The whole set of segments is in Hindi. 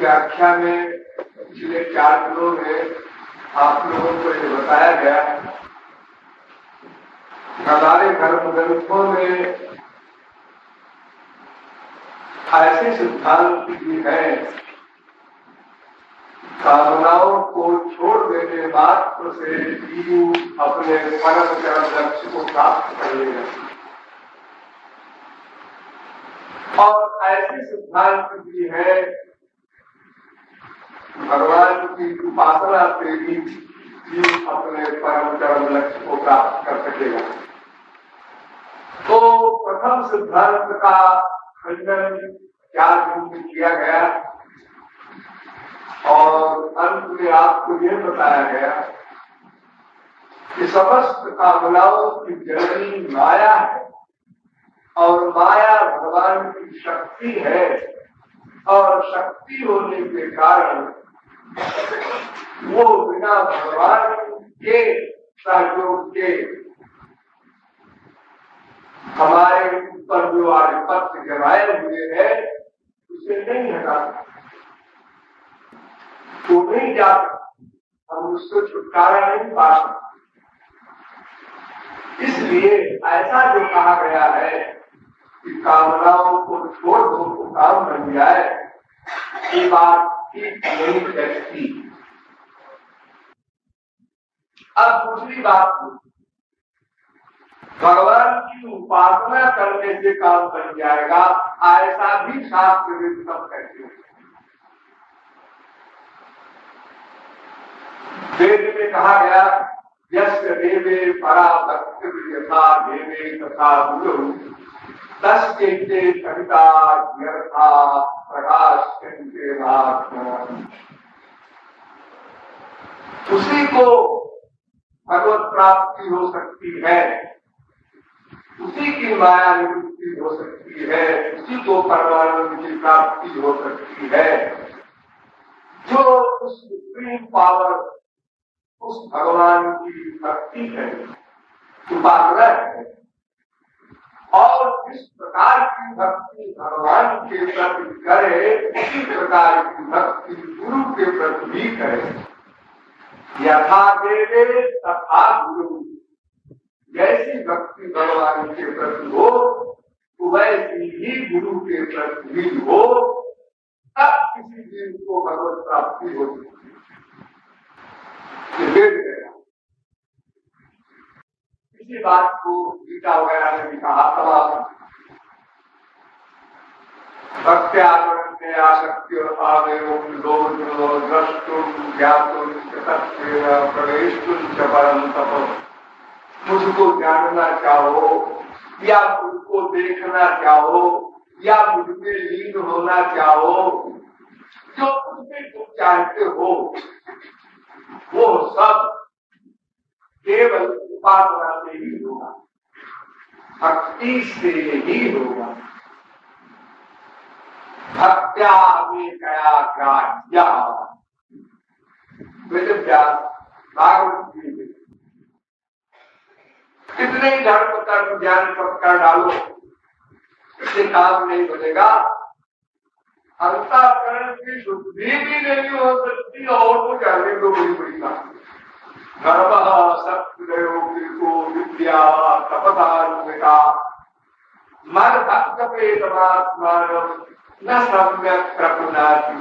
व्याख्या में पिछले 4 दिनों में आप लोगों को ये बताया गया हमारे धर्म ग्रंथों में ऐसे सिद्धांत भी है कामनाओं को छोड़ देने मात्र से जीव अपने परम लक्ष्य को प्राप्त कर लेगा और ऐसे सिद्धांत भी है भगवान की उपासना से ही जीव अपने परम लक्ष्य को प्राप्त कर सकेगा। तो प्रथम सिद्धांत का खंडन 4 दिन में किया गया और अंत में आपको यह बताया गया कि समस्त कामनाओं की जननी माया है और माया भगवान की शक्ति है और शक्ति होने के कारण वो बिना भगवान के सहयोग के हमारे ऊपर जो आधिपत्य जमाए हुए है उसे नहीं हटा तो नहीं जा हम उसको छुटकारा नहीं पा सकते। इसलिए ऐसा जो कहा गया है कि कामनाओं को छोड़ दो तो काम बन जाए, ये बात ठीक नहीं कहती। अब दूसरी बात, भगवान की उपासना करने से काम बन जाएगा, ऐसा भी शास्त्र में सब कहते हैं। वेद में कहा गया यस्य देवे परा भक्ति यथा देवे तथा गुरु तस्ते कविता यथा प्रकाश उसी को भगवत प्राप्ति हो सकती है, उसी की माया निवृत्ति हो सकती है, उसी को परमानंद की प्राप्ति हो सकती है जो उस सुप्रीम पावर उस भगवान की भक्ति है, उपासना है। और इस प्रकार की भक्ति भगवान के प्रति करे, इसी प्रकार की भक्ति गुरु के प्रति भी करे। यथा देवे तथा गुरु, जैसी भक्ति भगवान के प्रति हो वैसी ही गुरु के प्रति भी हो, तब किसी जीव को भगवत प्राप्ति हो सकती है। इसी बात को गीता वगैरह में भी कहा तमाम भक्त्यागन्ते आसक्ति आवेगम लोभो द्रष्टुम ज्ञातुम प्रवेशुम च परम तप, मुझको जानना चाहो या मुझको देखना चाहो या मुझमें लीन होना चाहो, जो कुछ भी तुम चाहते हो वो सब केवल उपासना से ही होगा, भक्ति से ही होगा। भक्त्या में गया ग्राह्या, भागवत जी कितने ही धर्म कर्म ज्ञान सब कर डालो, इससे काम नहीं बनेगा। अंतःकरण की शुद्धि भी नहीं हो सकती और कुछ आगे को बड़ी बड़ी बात। धर्म सत्यो विद्या तपदात्मिका मन भक्त प्रेतमात्मान न सम्यक प्रपुनाति,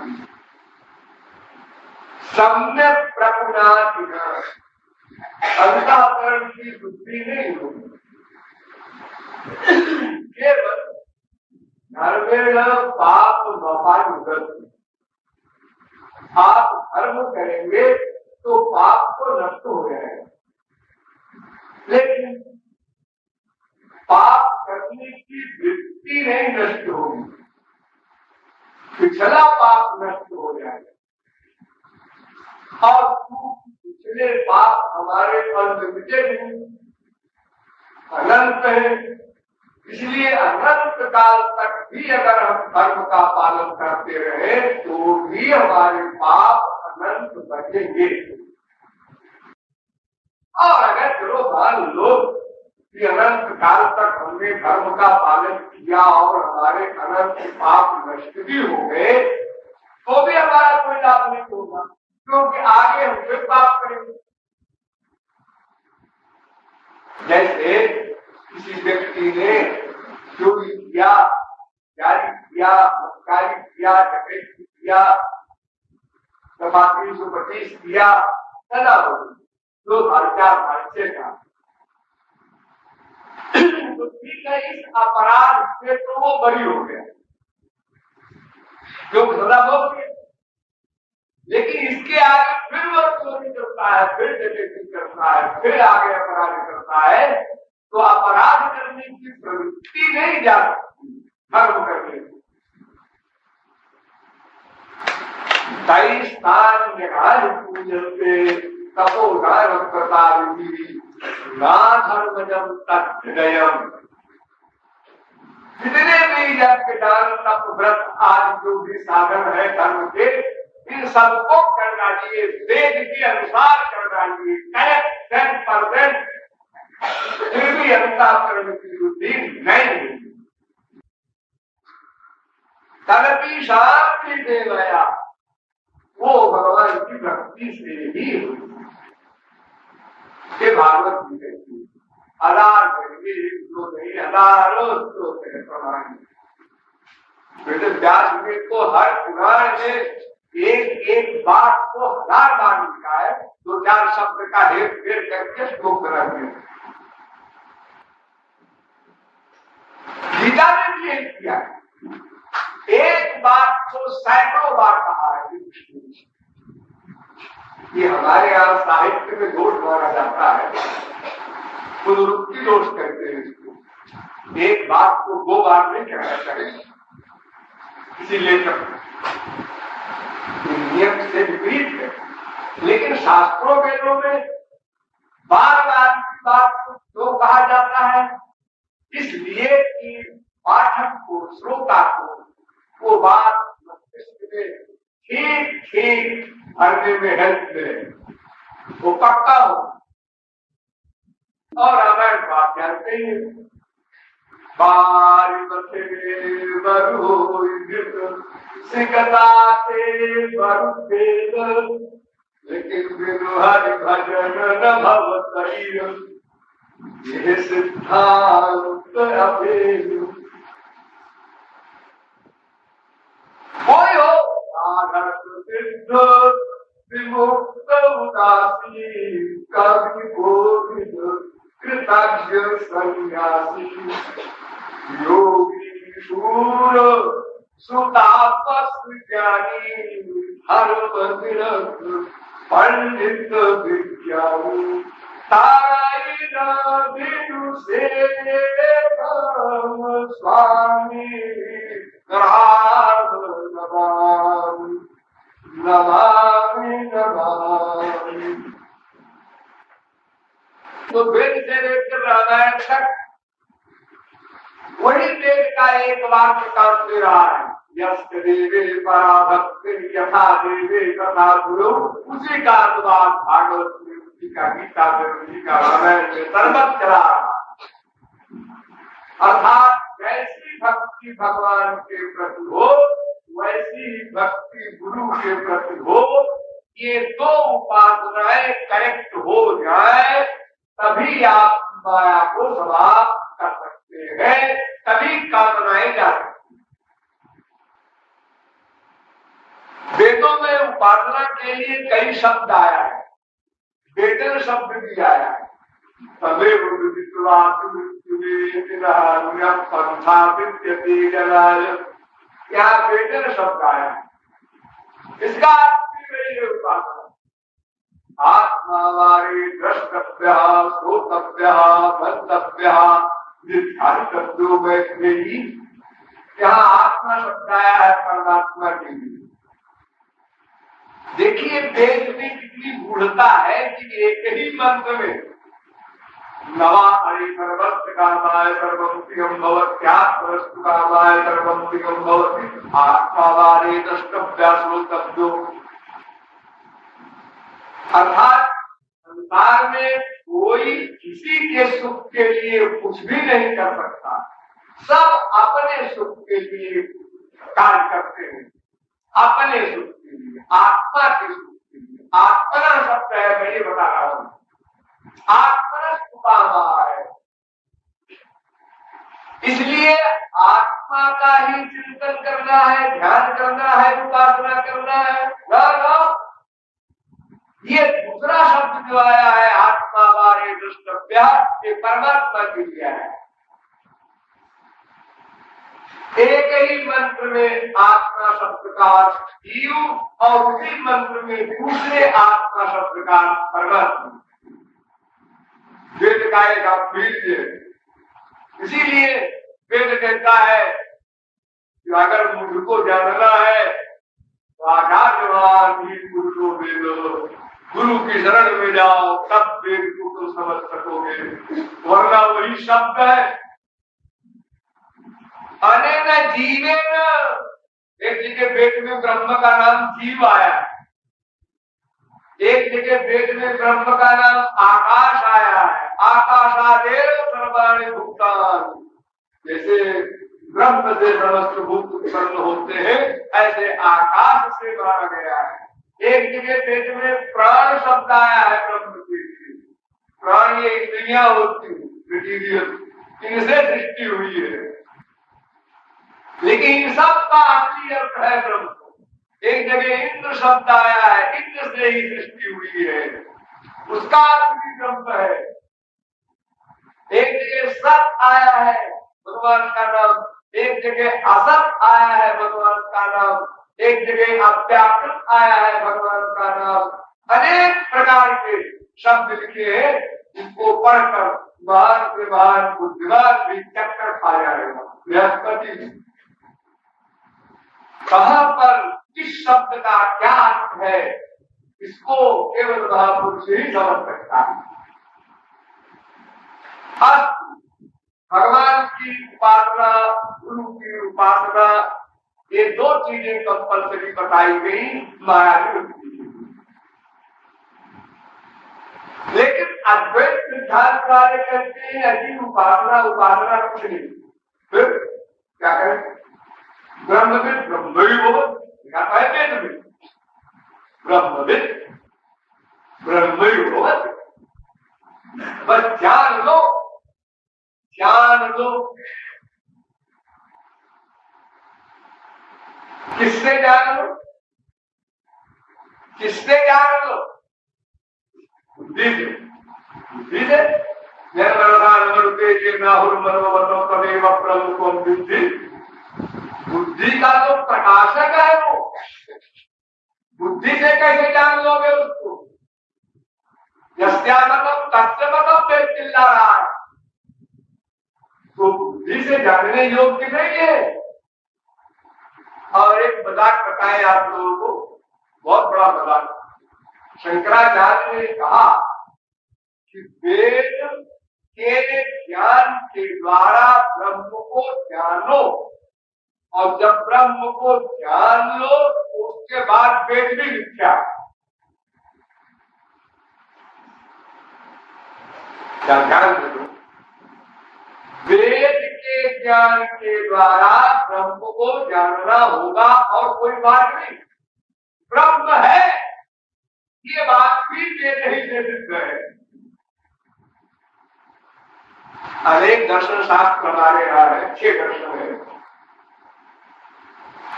सम्यक प्रपुनाति न, अंतःकरण की शुद्धि नहीं होगी। केवल धर्मेण पाप नपायुगत, आप धर्म करेंगे तो पाप तो नष्ट हो जाएगा, लेकिन पाप करने की वृत्ति नहीं नष्ट होगी, पिछला पाप नष्ट हो जाएगा। और पिछले पाप हमारे अनलिमिटेड हैं, अनंत है, इसलिए अनंत काल तक भी अगर हम धर्म का पालन करते रहे तो भी हमारे पाप अनंत बचेंगे। और अगर चलो मान लो कि अनंत काल तक हमने धर्म का पालन किया और हमारे अनंत पाप नष्ट भी हो गए तो भी हमारा कोई लाभ नहीं होगा, क्योंकि आगे हम फिर पाप करेंगे। जैसे किसी व्यक्ति ने चोरी किया, जारी किया, मक्कारी किया, डकैती किया, 325 किया, सजा हो गई 2 साल 4 साल 6 साल, तो ठीक है, इस अपराध से तो वो बरी हो गया, जो सजा हो गया। लेकिन इसके आगे फिर वो चोरी करता है, फिर डकैती करता है, फिर आगे अपराध करता है, तो अपराध करने की प्रवृत्ति नहीं जा सकती धर्म करने की। स्थान निहाल पूजनते तपोदान प्रतारिणी ना धर्मजम तत्हृदयम, जितने भी यज्ञ दान तप व्रत आज जो भी साधन है धर्म के, इन सबको करना चाहिए, वेद के अनुसार करना चाहिए, करेक्ट 10%, फिर भी अंतःकरण की शुद्धि नहीं। तदपि शांति दे गया, वो भगवान की भक्ति से ही हुई। ये भागवत जी कहती आधार करेंगे तो नहीं, हजारों स्रोत है प्रमाण। व्यास जी को हर पुराण में एक एक बात को 1000 बार लिखा है, 2-4 शब्द का हेर फेर करके श्लोक बना दिया। गीता ने भी यही किया, एक बात को सैकड़ों बार कहा है। ये हमारे यहाँ साहित्य में दोष माना जाता है, पुनरुक्ति दोष कहते हैं इसको। एक बात को 2 बार नहीं कहना चाहिए, इसीलिए नियम से विपरीत है। लेकिन शास्त्रों वेदों में बार बार की बात को क्यों कहा जाता है? इसलिए कि पाठक को, श्रोता को वो बात मस्तिष्क में ठीक ठीक भरने में हेल्प मिले, वो पक्का हो। और रामायण बात जानते ही बारी बसे बरु सिकताते बरु लेकिन बिनु हरि भजन न भव शरीर, यह सिद्धांत अभेद। कोई हो आदर्श सिद्ध विमुक्त उदासी, कवि गोविंद कृतज्ञ सन्यासी, योगी शूर सुतापस ज्ञानी, धर्म निरत पंडित विज्ञानी, ताई बिनु से स्वामी राम नमामि नमामि नमामि। तो वेद से लेकर रामायण तक वही वेद का एक वाक्य काम दे रहा है, यस्य देवे पराभक्ति यथा देवे तथा गुरु। उसी का अनुवाद भागवत में, उसी का गीता में, उसी का रामायण में सर्वत्र चला रहा है। अर्थात जैसी भक्ति भगवान के प्रति हो, वैसी भक्ति गुरु के प्रति हो। ये दो उपासनाएं करेक्ट हो जाए तभी आप माया को समाप्त कर सकते हैं, तभी कामनाएं जा सकती हैं। वेदों में उपासना के लिए कई शब्द आया है, वेतन शब्द भी आया है। तमेव यहाँ वेतन शब्द आया है, इसका अर्थ भी है उपासना। आत्मावारे द्रष्टव्य श्रोतव्य मंतव्य निध्यानितव्यो वैष्णवी। यहाँ आत्मा शब्द आया है परमात्मा के लिए। देखिए वेद में कितनी गूढ़ता है कि एक ही मंत्र में नवा अरे सर्वस्व कामाय सर्वमुक्तिगम भवत्या परस्तु कामाय सर्वमुक्तिगम भवति आत्मावारे द्रष्टव्य श्रोतव्यो। अर्थात संसार में कोई किसी के सुख के लिए कुछ भी नहीं कर सकता, सब अपने सुख के लिए कार्य करते हैं, अपने सुख के लिए, आत्मा के सुख के लिए। आत्मा शब्द है, मैं ये बता रहा हूं, आत्मा सुखामा है। इसलिए आत्मा का ही चिंतन करना है, ध्यान करना है, उपासना करना है। ना ये दूसरा शब्द जो आया है आत्मा वारे द्रष्टव्य, ये परमात्मा के लिए है। एक ही मंत्र में आत्मा शब्द का अर्थ जीव और उसी मंत्र में दूसरे आत्मा शब्द का परमात्मा। वेद का एक गांभीर्य, इसीलिए वेद कहता है कि अगर मुझको जानना है तो आचार्यवान ही पुरुषो वेद, गुरु की शरण में जाओ तब वेद को तुम समझ सकोगे, वरना वही शब्द है। अनेन जीवेन, एक जगह वेद में ब्रह्म का नाम जीव आया है, एक जगह वेद में ब्रह्म का नाम आकाश आया है। आकाशादेव सर्वाणि भूतानि, जैसे ब्रह्म से समस्त भूत उत्पन्न होते हैं, ऐसे आकाश से माना गया है। एक जगह वेद में प्राण शब्द आया है ब्रह्म के लिए। प्राण ये इंद्रियां होती हैं, इनसे सृष्टि हुई है, लेकिन इन सब का असली अर्थ है ब्रह्म। एक जगह इंद्र शब्द आया है, इंद्र से ही सृष्टि हुई है, उसका अर्थ भी ब्रह्म है। एक जगह सत आया है भगवान का नाम, एक जगह असत आया है भगवान का नाम, एक जगह अव्याकृत आया है भगवान का नाम। अनेक प्रकार के शब्द लिखे हैं, जिसको पढ़कर महान से महान बुद्धिमान भी चक्कर खा जाएगा। बृहस्पति कहां पर किस शब्द का क्या अर्थ है, इसको केवल महापुरुष ही समझ सकता है। भगवान की उपासना, गुरु की उपासना, ये दो चीजें कंपल्सरी बताई गई माया की मुक्ति के लिए। लेकिन अद्वैत सिद्धांत वाले कहते हैं ऐसी उपासना कुछ नहीं। फिर क्या करें? ब्रह्मविद ब्रह्मविद वेद में ब्रह्मविद ब्रह्म ही हो, बस जान लो, जान लो। किससे जान लो? किससे जान लो? बुद्धि से। बुद्धि से बुद्धि, बुद्धि का तो प्रकाशक है वो। बुद्धि से कैसे जान लोगे उसको? यस्यागतम तत्समतम वे चिल्ला रहा है, तो बुद्धि से जानने योग्य नहीं है। और एक मजाक बताए आप लोगों को, बहुत बड़ा मजाक। शंकराचार्य ने कहा कि वेद के ज्ञान के द्वारा ब्रह्म को जानो, और जब ब्रह्म को जान लो तो उसके बाद वेद भी मिथ्या। क्या ध्यान दो, वेद के ज्ञान के द्वारा ब्रह्म को जानना होगा और कोई बात नहीं। ब्रह्म है ये बात भी वेद ही से सिद्ध है। अनेक दर्शन शास्त्र हमारे यहाँ है, 6 दर्शन है।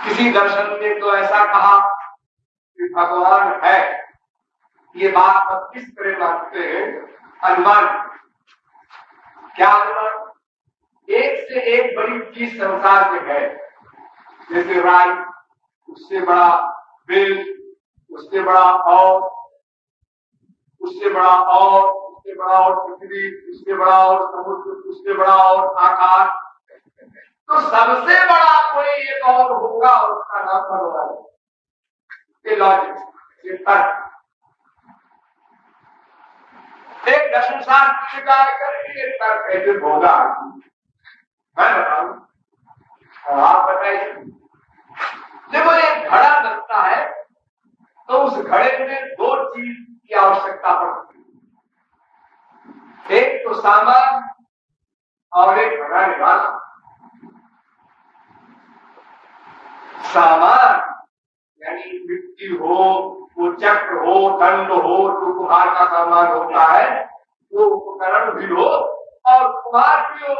किसी दर्शन ने तो ऐसा कहा कि भगवान है, ये बात हम किस तरह मानते हैं? अनुमान। क्या अनुमान? एक से एक बड़ी चीज संसार में है, जैसे राई, उससे बड़ा बेल, उससे बड़ा और, उससे बड़ा और, उससे बड़ा और पृथ्वी, उससे बड़ा और समुद्र, उससे बड़ा और आकाश। तो सबसे बड़ा कोई एक और होगा और उसका नाम भगवान है। ये लॉजिक, ये तर्क। एक दर्शन शास्त्र स्वीकार करेंगे, तर्क ऐसे होगा। मैं बताऊं, आप बताइए। देखो एक घड़ा बनता है तो उस घड़े में 2 चीज की आवश्यकता पड़ती है, एक तो सामान और एक बनाने वाला। सामान यानी मिट्टी हो, वो चक्र हो, दंड हो, जो कुम्हार का सामान होता है, वो उपकरण भी हो और कुम्हार भी हो,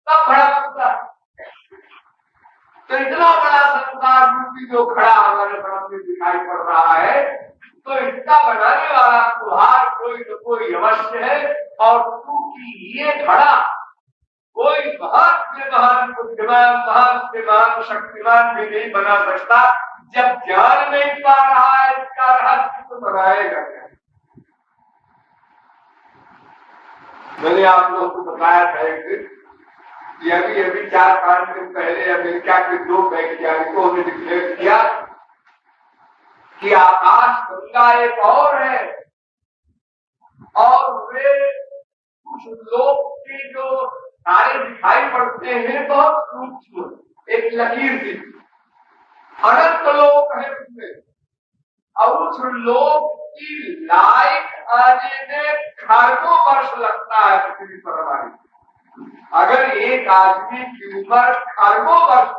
तब घड़ा बनता है। तो इतना बड़ा संसार रूपी जो खड़ा हमारे सामने दिखाई पड़ रहा है, तो इसका बनाने वाला कुम्हार कोई न कोई अवश्य है। और क्योंकि ये घड़ा कोई महान से महान बुद्धिमान, महान से महान शक्तिमान भी नहीं बना सकता, जब ज्ञान नहीं पा रहा है इसका रहस्य तो बनाएगा क्या? मैंने आप लोगों को बताया था कि अभी अभी 4-5 दिन पहले अमेरिका के 2 वैज्ञानिकों ने डिक्लेयर किया कि आकाश गंगा एक और है, और वे कुछ लोग के जो तारे दिखाई पड़ते हैं बहुत सूक्ष्म, एक लकीर थी, अनंत लोक है उसमें, और उस लोक की लाइट आने में खरबों वर्ष लगता है पृथ्वी पर हमारी। अगर एक आदमी की उम्र खरबों वर्ष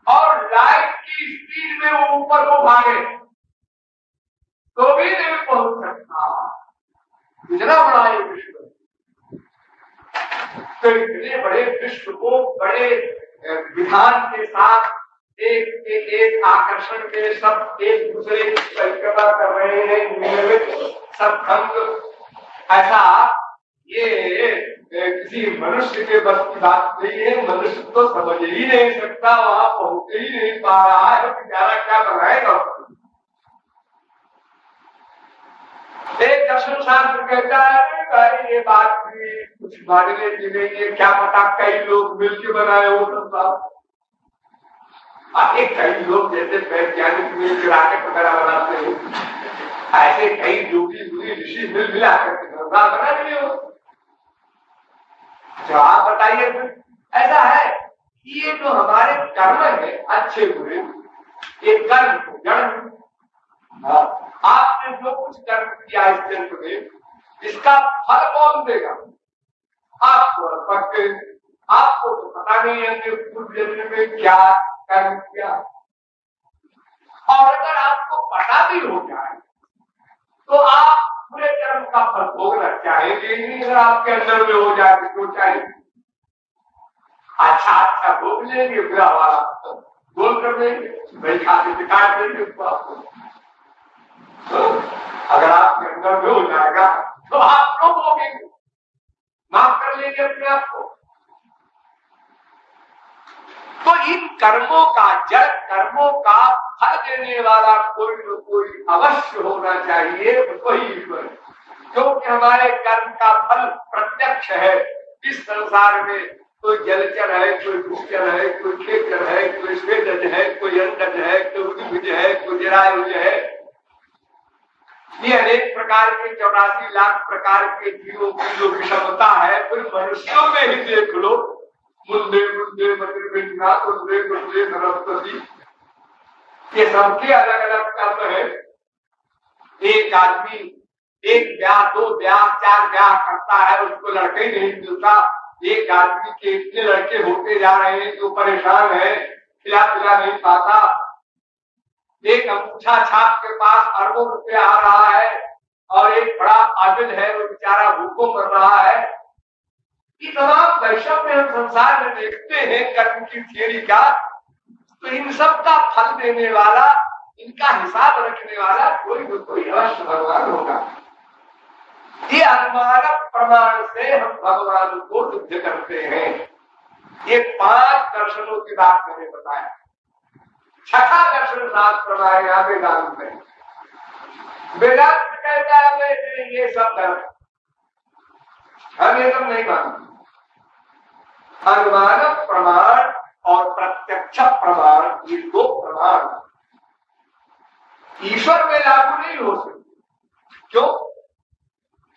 और लाइट की स्पीड में वो ऊपर को भागे तो भी नहीं पहुंच सकता। इतना बड़ा ये विश्व, तो इतने बड़े विश्व को बड़े विधान के साथ एक आकर्षण में सब एक दूसरे की परिक्रमा कर रहे हैं, नियमित सब ढंग। ऐसा ये किसी मनुष्य के बस की बात नहीं है। मनुष्य तो समझ ही नहीं सकता, वहां पहुंच ही नहीं पा रहा है, बेचारा क्या बनाएगा। एक दर्शन शास्त्र कहता है भाई ये बात भी कुछ मानने की नहीं है, क्या पता कई लोग मिलकर बनाए हो सब। एक कई लोग जैसे वैज्ञानिक मिलकर रॉकेट वगैरह बनाते हैं, ऐसे कई योगी गुरी ऋषि मिल मिला करके संसार बना दिए हो। जो आप बताइए फिर ऐसा है कि ये जो हमारे कर्म है अच्छे बुरे, ये कर्म जड़, आपने जो कुछ कर्म किया इस जन्म में, इसका फल कौन देगा? आपको पक्के, आपको तो पता नहीं है कि पूर्व जन्म में क्या कर्म किया। और अगर आपको पता भी हो जाए तो आप पूरे कर्म का फल भोगना चाहेंगे ही नहीं। अगर आपके अंदर में हो जाए तो चाहिए अच्छा अच्छा भोग लेंगे, बुरा वाला बोल कर देंगे, भाई खाते दिखा देंगे उसको आपको। तो अगर आपके अंदर में हो जाएगा तो आप क्यों भोगेंगे, माफ कर लेंगे अपने आप को। तो इन कर्मों का, जड़ कर्मों का फल देने वाला कोई न कोई अवश्य होना चाहिए, वही ईश्वर। क्योंकि हमारे कर्म का फल प्रत्यक्ष है। इस संसार में कोई जलचर है, कोई भूजल है, कोई खेचर है, कोई स्वेदज है, कोई अंडज है, कोई उद्भिज है, कोई जरायुज है। ये अनेक प्रकार के 84 लाख प्रकार के जीवों की जो विषमता है, फिर मनुष्यों में ही देख लो। मुंडे मुंडे मंदिर मुंडे मुंडे सरस्वती, ये सबके अलग अलग कर्म है। एक आदमी एक ब्याह, 2 ब्याह, 4 ब्याह करता है, उसको लड़के ही नहीं मिलता। एक आदमी के इतने लड़के होते जा रहे हैं जो परेशान है, खिला पिला नहीं पाता। एक अंगूठा छाप के पास अरबों रुपया आ रहा है और एक बड़ा आदिल है, वो बेचारा भूखों मर रहा है। ये तमाम वैषम्य हम संसार में देखते हैं कर्म की थियरी का। तो इन सब का फल देने वाला, इनका हिसाब रखने वाला कोई न कोई अवश्य भगवान होगा। ये अनुमान प्रमाण से हम भगवान को सिद्ध करते हैं। ये 5 दर्शनों की बात मैंने बताया। छठा दर्शन शास्त्र हमारे यहाँ वेदांत में। वेदांत कहता है ये सब धर्म, हम ये सब नहीं मानते। अनुमान प्रमाण और प्रत्यक्ष प्रमाण, ये 2 प्रमाण ईश्वर में लागू नहीं हो सकते। क्यों?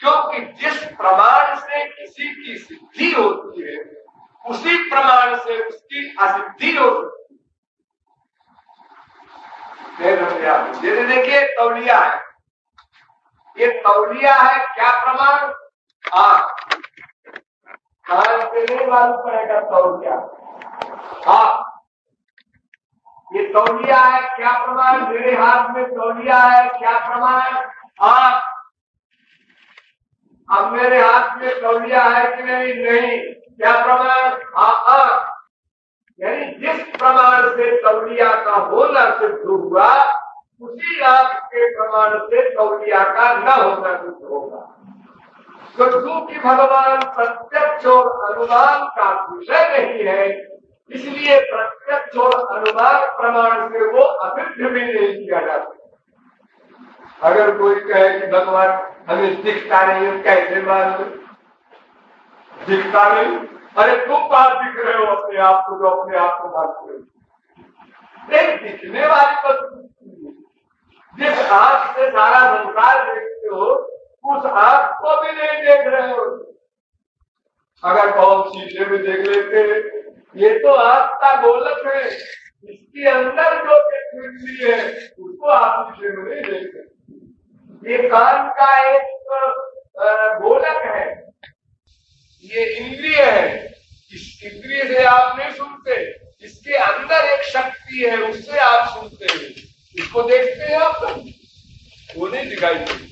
क्योंकि जिस प्रमाण से किसी की सिद्धि होती है, उसी प्रमाण से उसकी असिद्धि हो सकती है। जैसे देखिए तौलिया है, ये तौलिया है, क्या प्रमाण? कान पे नहीं मालूम पड़ेगा तौलिया। ये तौलिया है, क्या प्रमाण? मेरे हाथ में तौलिया है, क्या प्रमाण? अब मेरे हाथ में तौलिया है कि नहीं? नहीं, क्या प्रमाण? यानी जिस प्रमाण से तौलिया का होना सिद्ध हुआ, उसी आंख के प्रमाण से तौलिया का न होना सिद्ध होगा। तो क्योंकि भगवान प्रत्यक्ष और अनुमान का विषय नहीं है, इसलिए प्रत्यक्ष और अनुमान प्रमाण से वो असिद्ध भी नहीं किया जा सकता। अगर कोई कहे कि भगवान हमें दिखता नहीं है, कैसे मालूम दिखता नहीं? अरे तुम बात दिख रहे हो अपने आप को, जो अपने आप को मानते हो। एक दिखने वाली वस्तु, जिस आंख से सारा संसार देखते हो, उस आंख को भी नहीं देख रहे हो। अगर बहुत शीशे में देख लेते, ये तो आंख का गोलक है, इसके अंदर जो इंद्रिय है उसको आप शीशे में नहीं देखते। ये कान का एक गोलक है, ये इंद्रिय है, इस इंद्रिय से आप नहीं सुनते, इसके अंदर एक शक्ति है, उससे आप सुनते हैं, इसको देखते हैं आप, वो नहीं दिखाई देती।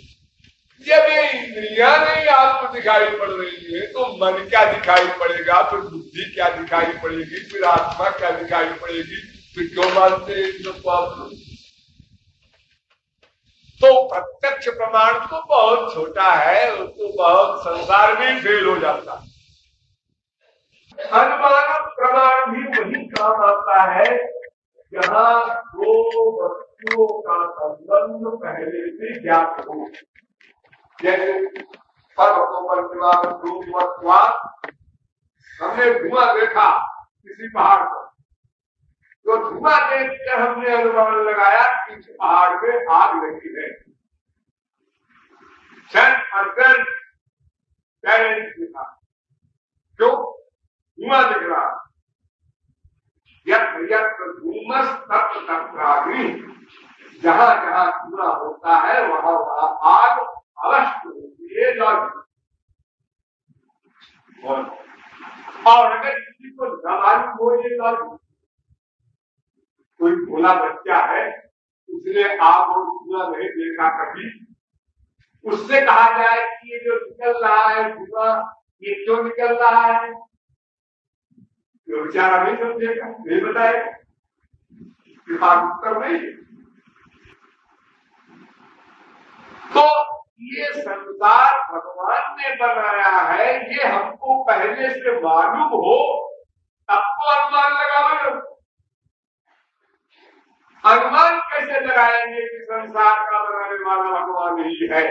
जब ये इंद्रियां नहीं आपको दिखाई पड़ रही है तो मन क्या दिखाई पड़ेगा, फिर बुद्धि क्या दिखाई पड़ेगी, फिर आत्मा क्या दिखाई पड़ेगी, फिर क्यों मानते हैं इन सबको आप लोग? तो प्रत्यक्ष प्रमाण तो बहुत छोटा है, उसको बहुत संसार में फेल हो जाता है। अनुमान प्रमाण भी वही काम आता है जहां 2 वस्तुओं का संबंध पहले से ज्ञात हो। जैसे हमने धुआं देखा किसी पहाड़ पर, तो धुआं देखकर हमने अनुमान लगाया कि इस पहाड़ में आग लगी है। 100% गारंटी था। क्यों? धुआं दिख रहा। धूमस तत्व तत्वाग्नि, जहां जहां धुआं होता है वहां वहां आग अवश्य होती है। और अगर किसी को न मालूम हो ये लॉजिक, कोई भोला बच्चा है, उसने आग और धुआं नहीं देखा कभी, उससे कहा जाए कि ये जो निकल रहा है धुआं, ये क्यों निकल रहा है, तो बेचारा नहीं समझेगा, नहीं बताएगा, उत्तर नहीं। तो ये संसार भगवान ने बनाया है, ये हमको पहले से मालूम हो तब तो अनुमान लगाओ। अनुमान कैसे लगाएंगे कि संसार का बनाने वाला भगवान ही है।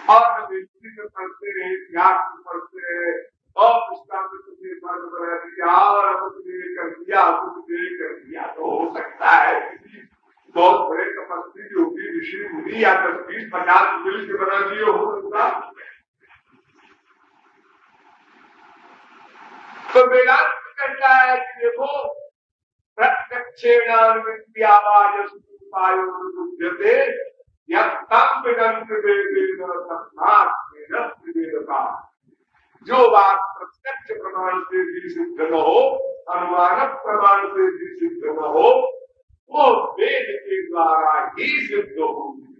और हम हिस्ट्री में पढ़ते हैं, इतिहास में पढ़ते हैं, और दृष्टांत तुमने स्वर्ग बना दिया और हमने कर दिया, तुमने कर दिया, तो हो सकता है किसी बहुत बड़े तपस्वी योगी ऋषि मुनि या 10-20-50 मिल के बना दिए हो सकता। तो वेदांत कहता है कि देखो प्रत्यक्षेणानुविद्यावाजसुपायोनुद्यते यत्तम वेदंतवेदेन। जो बात प्रत्यक्ष प्रमाण से भी सिद्ध न हो, अनुमानक प्रमाण से भी सिद्ध न हो, वो वेद के द्वारा ही सिद्ध होगी।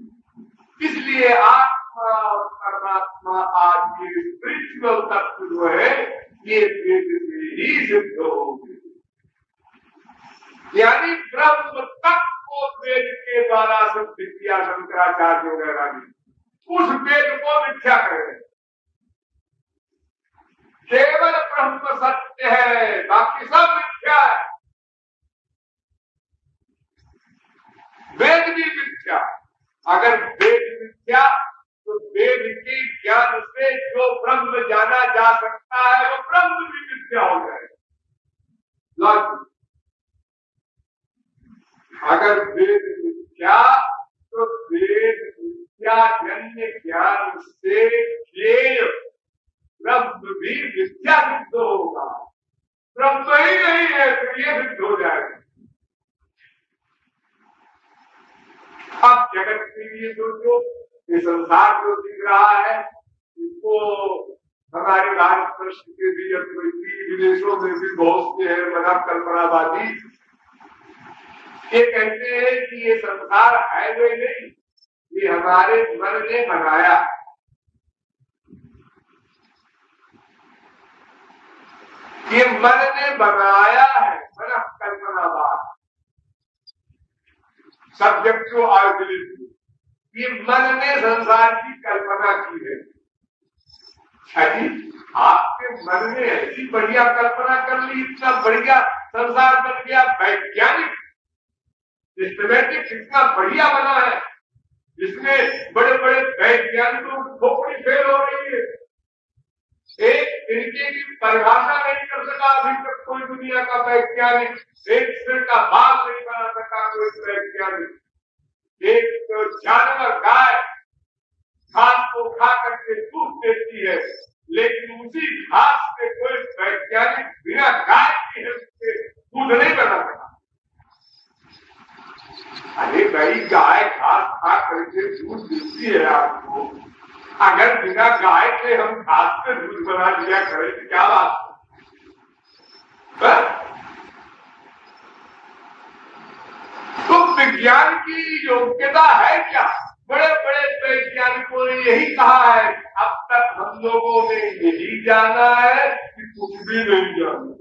इसलिए आत्मा और परमात्मा आज ये स्पिरिचुअल तत्व जो है ये वेद से ही सिद्ध होगी। यानी ब्रह्म तत्व को वेद के द्वारा सिद्ध किया शंकराचार्य वगैरह ने, उस वेद को मिथ्या करें। केवल ब्रह्म सत्य है, बाकी सब मिथ्या है। वेद भी मिथ्या। अगर वेद मिथ्या तो वेद के ज्ञान से जो ब्रह्म जाना जा सकता है वो ब्रह्म भी मिथ्या हो जाएगा। अगर वेद मिथ्या तो वेद मिथ्या जन्य ज्ञान से ज्ञेय ब्रह्म भी मिथ्या सिद्ध होगा। ब्रह्म ही नहीं है तो ये सिद्ध हो जाएगा। अब जगत के लिए सोचो, ये संसार जो दिख रहा है इसको हमारे भारतवर्ष के भी विदेशों में भी बहुत से है मना कल्पनावादी, ये कहते हैं कि ये संसार है वे नहीं, ये हमारे मन ने बनाया। ये मन ने बनाया है, मन कल्पनावाद, सब्जेक्ट टू आइडियलिटी। ये मन ने संसार की कल्पना की है। अजी आपके मन ने ऐसी बढ़िया कल्पना कर ली, इतना बढ़िया संसार बन गया, वैज्ञानिक सिस्टमैटिक इतना बढ़िया बना है, जिसमें बड़े बड़े वैज्ञानिकों की खोपड़ी फेल हो रही है। एक तिनके की परिभाषा नहीं कर सका अभी तक कोई दुनिया का वैज्ञानिक, एक सिर का बाल नहीं बना सका कोई वैज्ञानिक। एक जानवर गाय घास को खा करके दूध देती है, लेकिन उसी घास से कोई वैज्ञानिक बिना गाय की हेल्प से दूध नहीं बना सका। अरे भाई गाय घास खा करके दूध देती है आपको, अगर बिना गाय के हम घास से दूध बना दिया करें तो क्या बात है? तो विज्ञान की योग्यता है क्या? बड़े बड़े वैज्ञानिकों ने यही कहा है, अब तक हम लोगों ने यही जाना है कि कुछ भी नहीं जाना।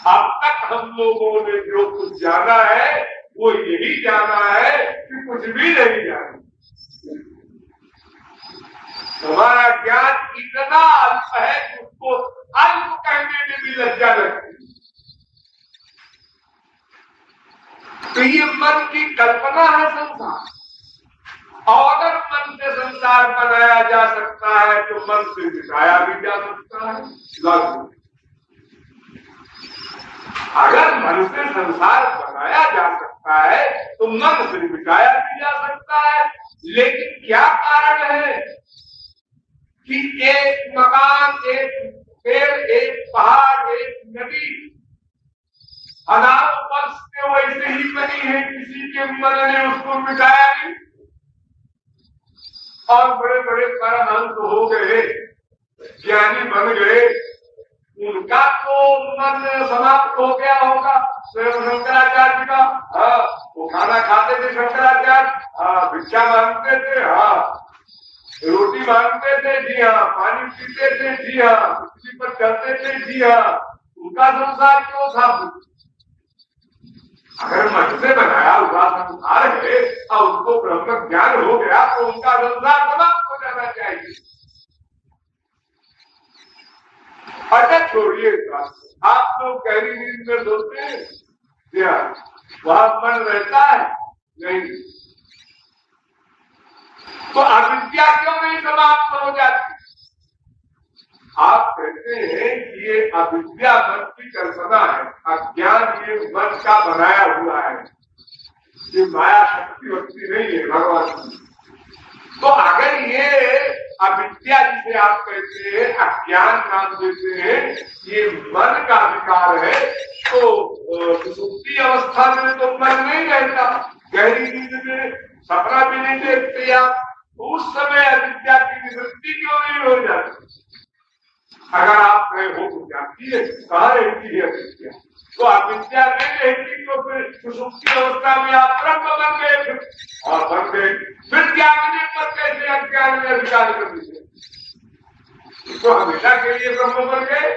अब तक हम लोगों ने जो कुछ जाना है वो यही जाना है कि कुछ भी नहीं जाना। हमारा ज्ञान इतना अल्प है कि उसको अल्प कहने में भी लज्जा लगती है। तो ये मन की कल्पना है संसार, और अगर मन से संसार बनाया जा सकता है तो मन से मिटाया भी जा सकता है। अगर मन से संसार बनाया जा सकता है तो मन से मिटाया भी जा सकता है। लेकिन क्या कारण है कि एक मकान, एक पेड़, एक पहाड़, एक नदी हजारों वर्ष से वैसे ही बनी है, किसी के मन ने उसको मिटाया नहीं। और बड़े बड़े परमहंस हो गए, ज्ञानी बन गए, उनका तो मन समाप्त हो गया होगा, स्वयं शंकराचार्य का। हाँ, वो खाना खाते थे शंकराचार्य, हाँ, भिक्षा मांगते थे, हाँ, रोटी मांगते थे, जी हाँ, पानी पीते थे, जी हाँ, पृथ्वी पर चलते थे, जी हाँ। उनका संसार क्यों था? अगर मन से बनाया हुआ संसार है और उनको ब्रह्म ज्ञान हो गया तो उनका संसार समाप्त हो जाना चाहिए। अच्छा छोड़िए, आप लोग गहरी नींद में सोते हैं, वहां मन रहता है नहीं, तो अविद्या क्यों नहीं समाप्त हो जाती? आप कहते हैं कि ये अविद्या मन की कल्पना है, अज्ञान ये मन का बनाया हुआ है, ये माया शक्ति वक्ति नहीं है भगवान की। तो अगर ये अविद्या जिसे आप कहते हैं, अज्ञान नाम देते हैं, ये मन का विकार है, तो सुसुप्ति अवस्था में तो मन नहीं रहता, गहरी नींद में सपना भी नहीं देखते आप, उस समय अविद्या की निवृत्ति क्यों नहीं हो जाती? अगर आप गए हो तो जाती है, कहाँ रहती है अविद्या? तो अविद्या नहीं रहती तो फिर सुसुप्ति अवस्था में आप ब्रह्म बन गए, और बन गए फिर त्यागने पर कैसे अज्ञान में अधिकार कर दीजिए? तो हमेशा के लिए ब्रह्म बन गए,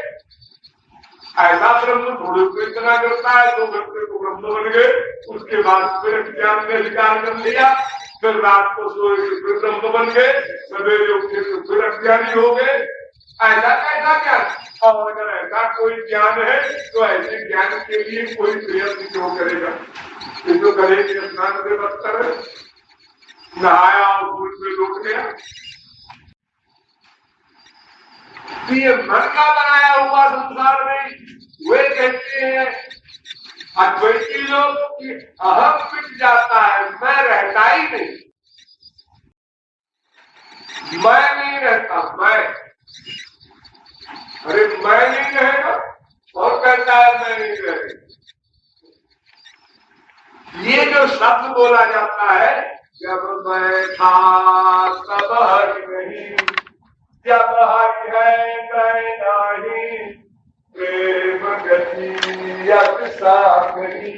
ऐसा ब्रह्म थोड़े को इतना करता है, 2 घंटे को ब्रह्म बन गए, उसके बाद फिर अज्ञान में अधिकार कर लिया, फिर रात को सोए फिर ब्रह्म बन गए, सवेरे उठे तो फिर अज्ञानी हो गए। ऐसा कैसा ज्ञान? और अगर ऐसा कोई ज्ञान है तो ऐसे ज्ञान के लिए कोई प्रयत्न क्यों करेगा? जो करेगी स्नान से बदतर है, नहाया और भूल में लौट गया। तो ये मन का बनाया हुआ संसार में वे कहते हैं अद्वैती लोग कि अहम मिट जाता है, मैं रहता ही नहीं, मैं नहीं रहता, मैं। अरे मैं नहीं रहेगा, और कहता है मैं नहीं रहेगा। ये जो शब्द बोला जाता है, जब मैं था तब हरि नहीं, जब हरि है मैं नहीं, प्रेम गति अतिशा नहीं,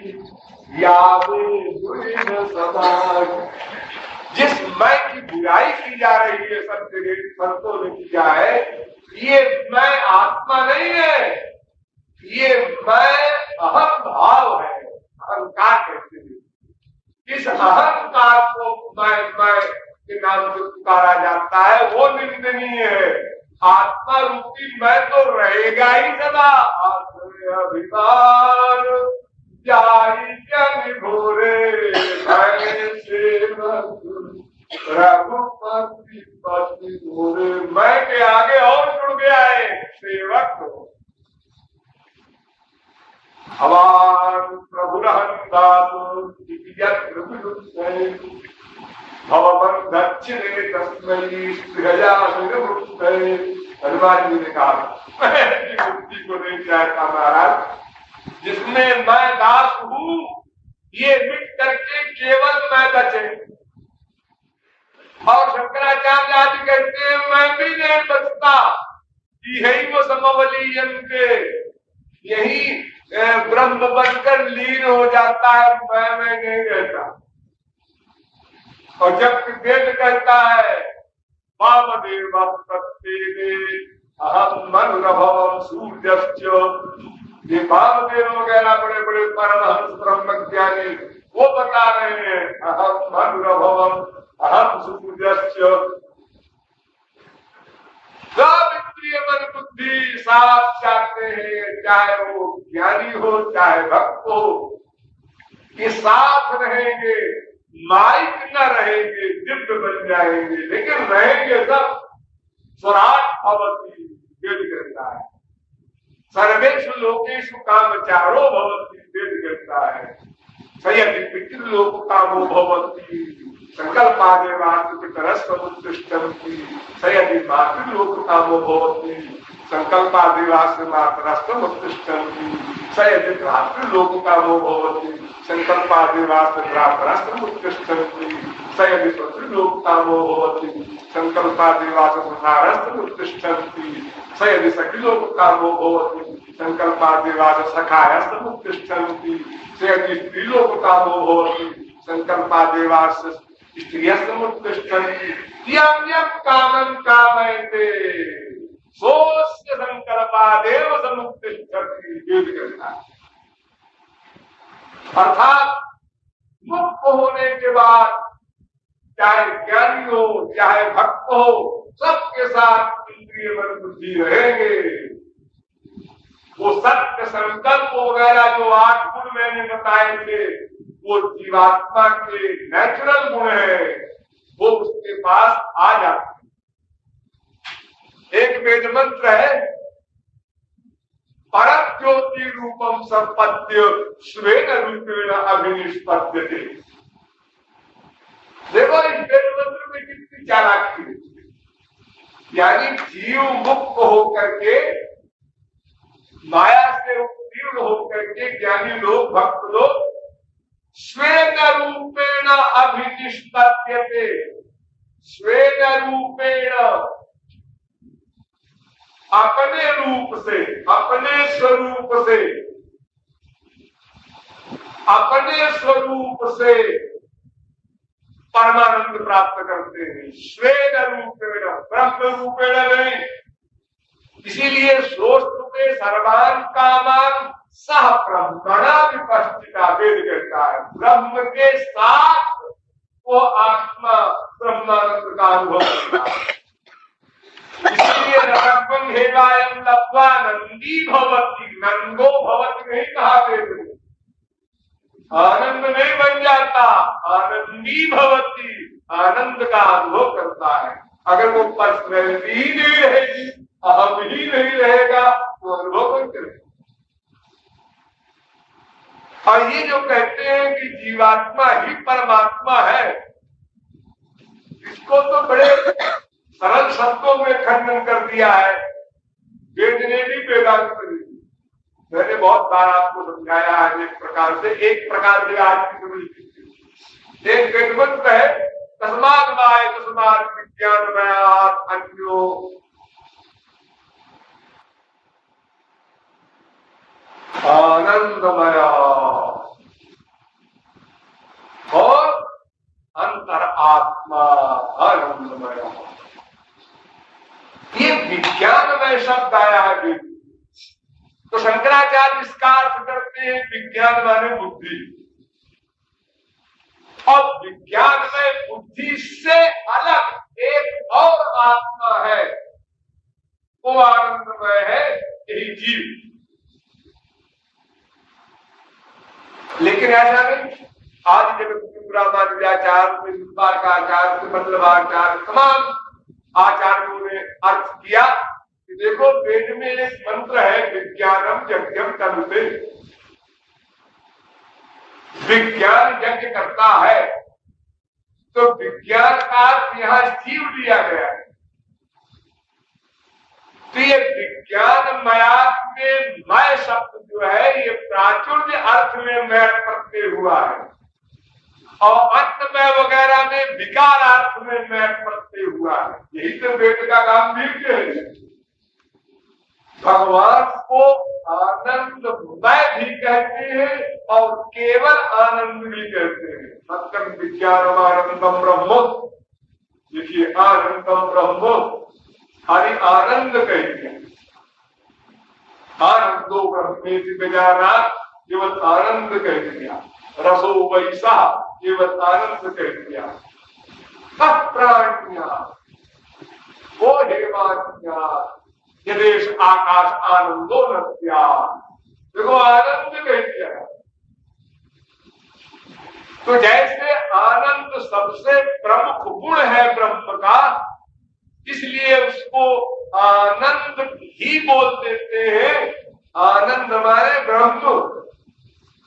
यादें बुरी न समाज। जिस मैं की बुराई की जा रही है सब जगह संतों ने किया है, ये मैं आत्मा नहीं है, ये मैं अहम भाव है, अहंकार कहते हैं। इस अहंकार को मैं के नाम से पुकारा जाता है, वो निंदनीय है। आत्मा रूपी मैं तो रहेगा ही सदा। अभिमान जाई जन घोरे रघुपति पति घोरे, मैं के आगे और जुड़ गया है सेवक। भगवान प्रभु भगवंत दक्षिणे तस्मै स्त्रिया हनुमान जी ने कहा मुक्ति को नहीं चाहता महाराज, जिसमें मैं दास हूँ ये मिट करके केवल मैं बचे। और शंकराचार्य आदि कहते हैं मैं भी नहीं बचता, यही वो समवलीयन के यही ब्रह्म बनकर लीन हो जाता है, मैं नहीं रहता। और जब वेद कहता है वामदेव अहम मनुरभवम सूर्यश्च, ये वामदेव वगैरह बड़े बड़े परमहंस ब्रह्मज्ञानी वो बता रहे हैं अहम मनुरभवम अहम सूर्यश्च। सब इंद्रिय मन बुद्धि साथ चाहते हैं, चाहे वो ज्ञानी हो चाहे भक्त हो, ये साथ रहेंगे, माइक न रहेंगे, दिव्य बन जाएंगे, लेकिन रहेंगे सब स्वराट भवती। वेद कहता है सर्वेषु लोकेषु कामचारो भवती, वेद कहता है सयति पितृलोक कामो भवती, संकल्पादेवास्तुपितरस्तमुत्तिष्ठन्ति, सयति मातृलोक कामो भवति, संकल्पादेवास्तमातरस्तमुत्तिष्ठन्ति, सयति भ्रातृलोक कामो भवति, संकल्पादेवास्तभ्रातरस्तमुत्तिष्ठन्ति, सयति पतिलोक कामो भवति, संकल्पादेवास्तपुत्रारस्तमुत्तिष्ठन्ति, सयति सखिलोक कामो भवति, संकल्पादेवास सखाय समुत्तिष्ठन्ति से स्त्रीलोककामो भवति संकल्पादेवास स्त्रियः समुत्तिष्ठन्ति यं यं कामं कामयते सोऽस्य संकल्पादेव समुत्तिष्ठति। वेद कहता है अर्थात मुक्त होने के बाद चाहे ज्ञानी हो चाहे भक्त हो सबके साथ इंद्रिय मन बुद्धि रहेंगे। वो सत्य संकल्प वगैरह जो 8 गुण मैंने बताए थे वो जीवात्मा के नेचुरल गुण है, वो उसके पास आ जाते हैं। एक वेद मंत्र है परम ज्योति रूपम संपद्य स्वेन रूपेण अभिनिष्पद्यते। देखो इस वेद मंत्र में कितनी चालाकी है, यानी जीव मुक्त होकर के माया से उत्तीर्ण होकर के ज्ञानी लोग भक्त लोग स्वेन रूपेण अभिनिष्पद्यते। स्वेन रूपेण अपने रूप से अपने स्वरूप से परमानंद प्राप्त करते हैं। स्वेन रूपेण ब्रह्म रूपेण नहीं। इसीलिए सोचते सर्वान कामान सह ब्रह्मणा विपस्थिता। वेद कहता है ब्रह्म के साथ वो आत्मा ब्रह्मानंद का अनुभव करता है। इसलिए रसत्वं हेवायं लब्ध्वा नंदी भवति। नंदो भवति नहीं कहा वेद में, आनंद नहीं बन जाता, आनंदी भवति, आनंद का अनुभव करता है। अगर वो पर्सनैलिटी ही नहीं रहेगी, अहम ही नहीं रहेगा तो अनुभव नहीं करेगा। और ये जो कहते हैं कि जीवात्मा ही परमात्मा है, इसको तो बड़े सरल शब्दों में खंडन कर दिया है वेद ने भी, वेदांत ने भी। मैंने बहुत बार आपको समझाया है एक प्रकार से आज की समझ। एक वेदमंत्र है तस्मात् माय तस्मात् विज्ञानमयात् अन्यो आनंदमया और अंतर आत्मा आनंदमया। ये विज्ञानमय शब्द आया है। तो शंकराचार्य इसका अर्थ करते हैं विज्ञान माने बुद्धि, और विज्ञान में बुद्धि से अलग एक और आत्मा है, वो आनंदमय है, यही जीव। लेकिन ऐसा नहीं। आज जब रामानुजाचार्य का आचार्य मतलब आचार्य तमाम आचार्यों ने अर्थ किया कि देखो वेद में एक मंत्र है विज्ञानम यज्ञम तनुते। विज्ञान यज्ञ करता है, तो विज्ञान का यहां जीव लिया गया है। तो ये विज्ञान मयात में मय शब्द जो है ये प्राचुर्य अर्थ में मय प्रत्यय हुआ है, और अन्नमय वगैरह में विकार अर्थ में मय प्रत्यय हुआ है। यही तो वेद का गांभीर्य है। भगवान को आनंदमय भी कहते हैं और केवल आनंद भी कहते हैं। सत्यम विज्ञानम आनंदम ब्रह्म। देखिए आनंदम ब्रह्म हरि आनंद कहते हैं। आनंदो ब्रह्मेति विजानात् केवल आनंद कह दिया। रसो वैसा केवल आनंद कह दिया। प्राण्या वो हेवान्या यदेश आकाश आनंदो नत्या। देखो आनंद कह दिया। तो जैसे आनंद सबसे प्रमुख गुण है ब्रह्म का, इसलिए उसको आनंद ही बोल देते हैं। आनंद माने ब्रह्म।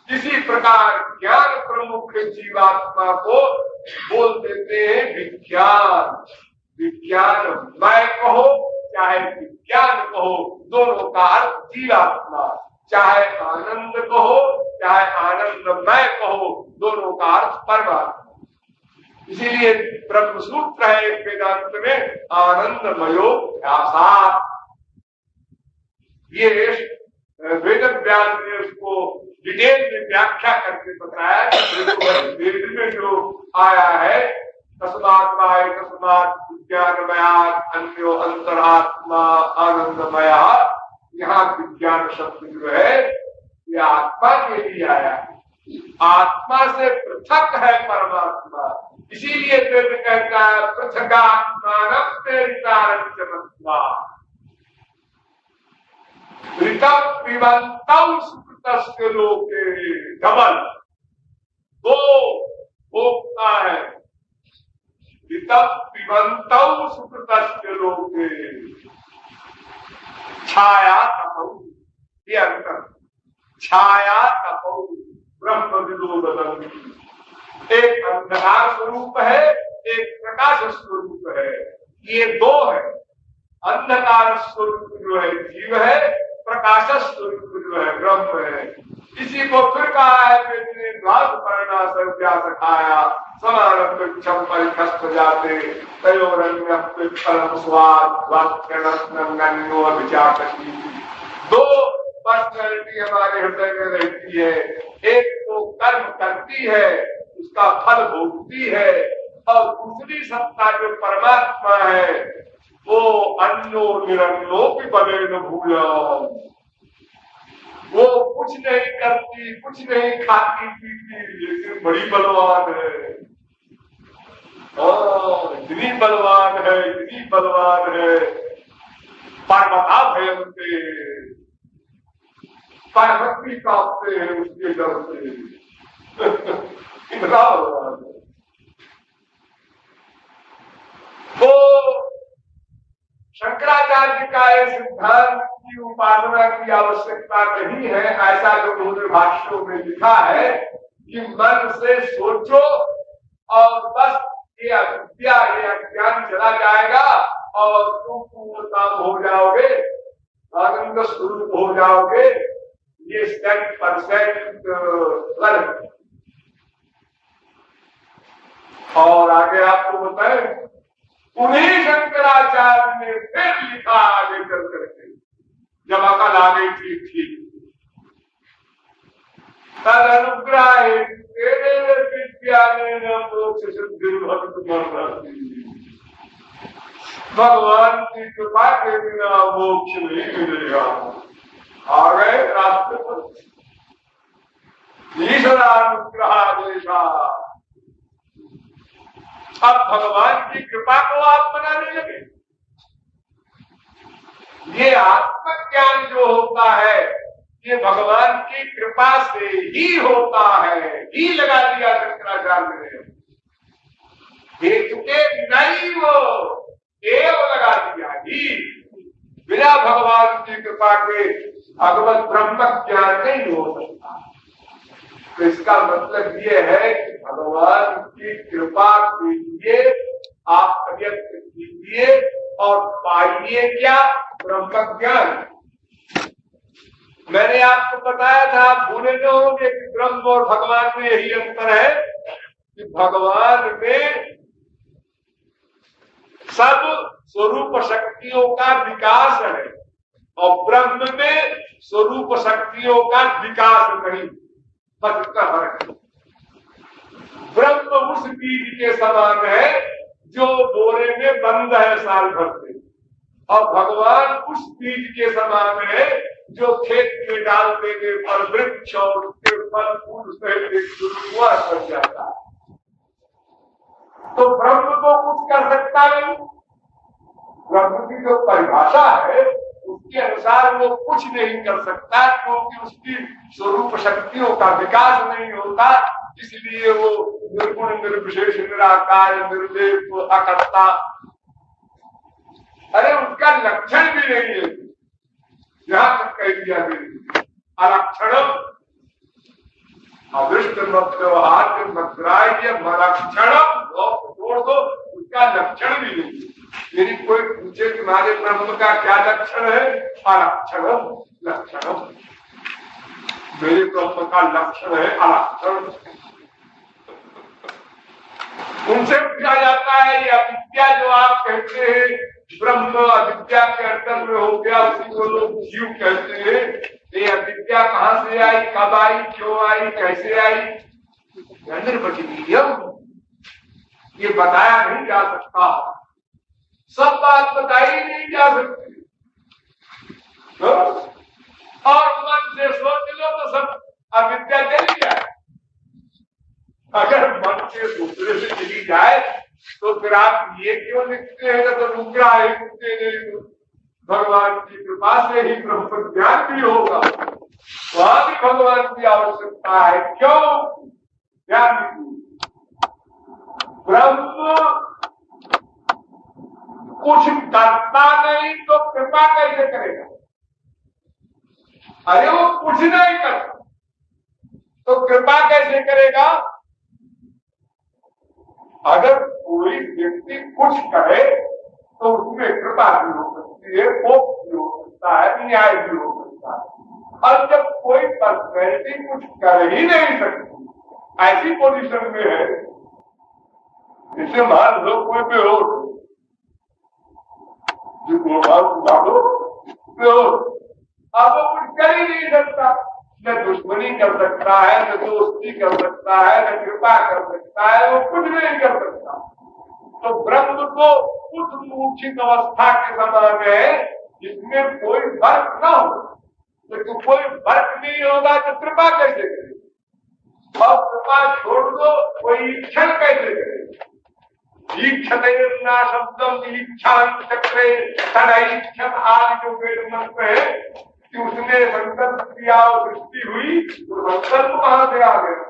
इसी प्रकार ज्ञान प्रमुख जीवात्मा को बोल देते हैं विज्ञान। विज्ञान मय कहो चाहे विज्ञान कहो, दोनों का अर्थ जीवात्मा। चाहे आनंद कहो चाहे आनंदमय कहो, दोनों का अर्थ परमात्मा। इसीलिए ब्रह्म सूत्र है एक वेदांत में आनंदमयो ध्यासात्। ये वेद व्यास ने उसको डिटेल में व्याख्या करके बताया कि वेद में जो आया है तस्मात्माय तस्मात् विज्ञानमयात् अन्यो अंतरात्मा आनंदमया, यहाँ विज्ञान शब्द जो है ये आत्मा के लिए आया है, आत्मा से पृथक है परमात्मा। इसीलिए वेद कहता है पृथगात्मानं प्रेरितारञ्चमत्वा ऋतम पिबन्तौ सुकृतस्य लोके। डबल दो भोक्ता है, ऋतम पिबन्तौ सुकृतस्य लोके छाया तपौ, ये अंतर, छाया तपौ ब्रह्म विदो बदंती। एक अंधकार स्वरूप है, एक प्रकाश स्वरूप है, ये दो है। अंधकार स्वरूप जो है जीव है, प्रकाश स्वरूप जो है ब्रह्म है। इसी को फिर कहा है सखाया समानम परिखस्त जाते तयोरन्य परम स्वाद दो पर्सनैलिटी हमारे हृदय में रहती है। एक तो कर्म करती है, उसका फल भोगती है, और दूसरी सत्ता जो परमात्मा है वो अन्यो निरन्यो भी बने न भूल, वो कुछ नहीं करती, कुछ नहीं खाती पीती, लेकिन बड़ी बलवान है। इतनी बलवान है, इतनी बलवान है, पर्वता भयंते पर्वत भी कांपते हैं उसके डर से। इतना बलवान है। तो शंकराचार्य का ये सिद्धांत की उपासना की आवश्यकता नहीं है, ऐसा जो उन्होंने भाष्यों में लिखा है कि मन से सोचो और बस ये अविद्या ये अज्ञान चला जाएगा और तुम पूर्णता हो जाओगे, आनंद स्वरूप हो जाओगे। ये 100% और आगे आपको बताएं, उन्हीं शंकराचार्य ने फिर लिखा आगे चल करके, जब अकल आ गई ठीक तद अनुग्रह तेरे विद्यालय मोक्ष सिद्धि भगवान की कृपा के बिना मोक्ष नहीं मिलेगा। आ गए रास्ते पर, ईश्वरानुग्रह देशा। अब भगवान की कृपा को आप बनाने लगे। ये आत्मज्ञान जो होता है ये भगवान की कृपा से ही होता है, ही लगा दिया शंकराचार्य ने। हेतु के नहीं वो एव लगा दिया ही, बिना भगवान की कृपा के भगवत ब्रह्म ज्ञान नहीं हो सकता। तो इसका मतलब ये है कि भगवान की कृपा के लिए आप प्रयत्न कीजिए और पाइए क्या? ब्रह्म ज्ञान। मैंने आपको बताया था, आप भूले न होंगे कि ब्रह्म और भगवान में यही अंतर है कि भगवान में सब स्वरूप शक्तियों का विकास है और ब्रह्म में स्वरूप शक्तियों का विकास नहीं। बस इतना फर्क है। ब्रह्म उस बीज के समान है जो बोरे में बंद है साल भर से, और भगवान उस बीज के समान है जो खेत में डाल देने पर वृक्ष और उसके फल फूल से शुरुआत बन जाता है। तो ब्रह्म को कुछ कर सकता नहीं। ब्रह्म की जो परिभाषा है उसके अनुसार वो कुछ नहीं कर सकता, क्योंकि उसकी स्वरूप शक्तियों का विकास नहीं होता। इसलिए वो निर्गुण निर्विशेष निराकार निर्लेप अकर्ता, अरे उसका लक्षण भी नहीं है। यहां तक कह दिया अलक्षणम अदृष्ट व्यवहार मद्राय मलक्षणम छोड़ दो, उसका लक्षण भी नहीं। यदि कोई पूछे तुम्हारे ब्रह्म का क्या लक्षण है? अलक्षणम लक्षणम, मेरे ब्रह्म का लक्षण है अलक्षण। उनसे पूछा जाता है ये अविद्या जो आप कहते हैं ब्रह्म अविद्या के अंदर में हो गया, उसी को लोग जीव कहते हैं, ये अविद्या कहां से आई, कब आई, क्यों आई, कैसे आई, निर्वचनीयम, ये बताया नहीं जा सकता। सब बात बताई नहीं जा सकती। तो और मन से सोच लो तो सब अविद्या चली जाए। अगर मन से दूसरे से चली जाए तो फिर आप ये क्यों लिखते हैं तो दूसरा है नहीं, भगवान की कृपा से ही ब्रह्म ज्ञान भी होगा, वहां भी भगवान की आवश्यकता है। क्यों? ज्ञान ब्रह्म कुछ करता नहीं तो कृपा कैसे करेगा? अरे वो कुछ नहीं करता तो कृपा कैसे करेगा? अगर कोई व्यक्ति कुछ करे तो उसमें कृपा भी हो सकती है, कोप भी हो सकता है, न्याय भी हो सकता है। और जब कोई पर्सनैलिटी कुछ कर ही नहीं सकती, ऐसी पोजीशन में है, जैसे मान लो कोई बेहोश, जो बेहोश, अब वो कुछ कर ही नहीं सकता, न दुश्मनी कर सकता है, न दोस्ती कर सकता है, न कृपा कर सकता है, वो कुछ नहीं कर सकता। तो ब्रह्म को उस मूर्छित अवस्था के समान है जिसमें कोई फर्क न हो। लेकिन कोई फर्क नहीं होगा तो कृपा कैसे करेगा? और कृपा छोड़ दो, कोई इच्छा कैसे करेगा? ईक्षण शब्दम इच्छा चक्रे तदैक्षण आदि जो वेद मंत्र है कि उसने संकल्प किया और सृष्टि हुई, तो संकल्प कहां से आ गया?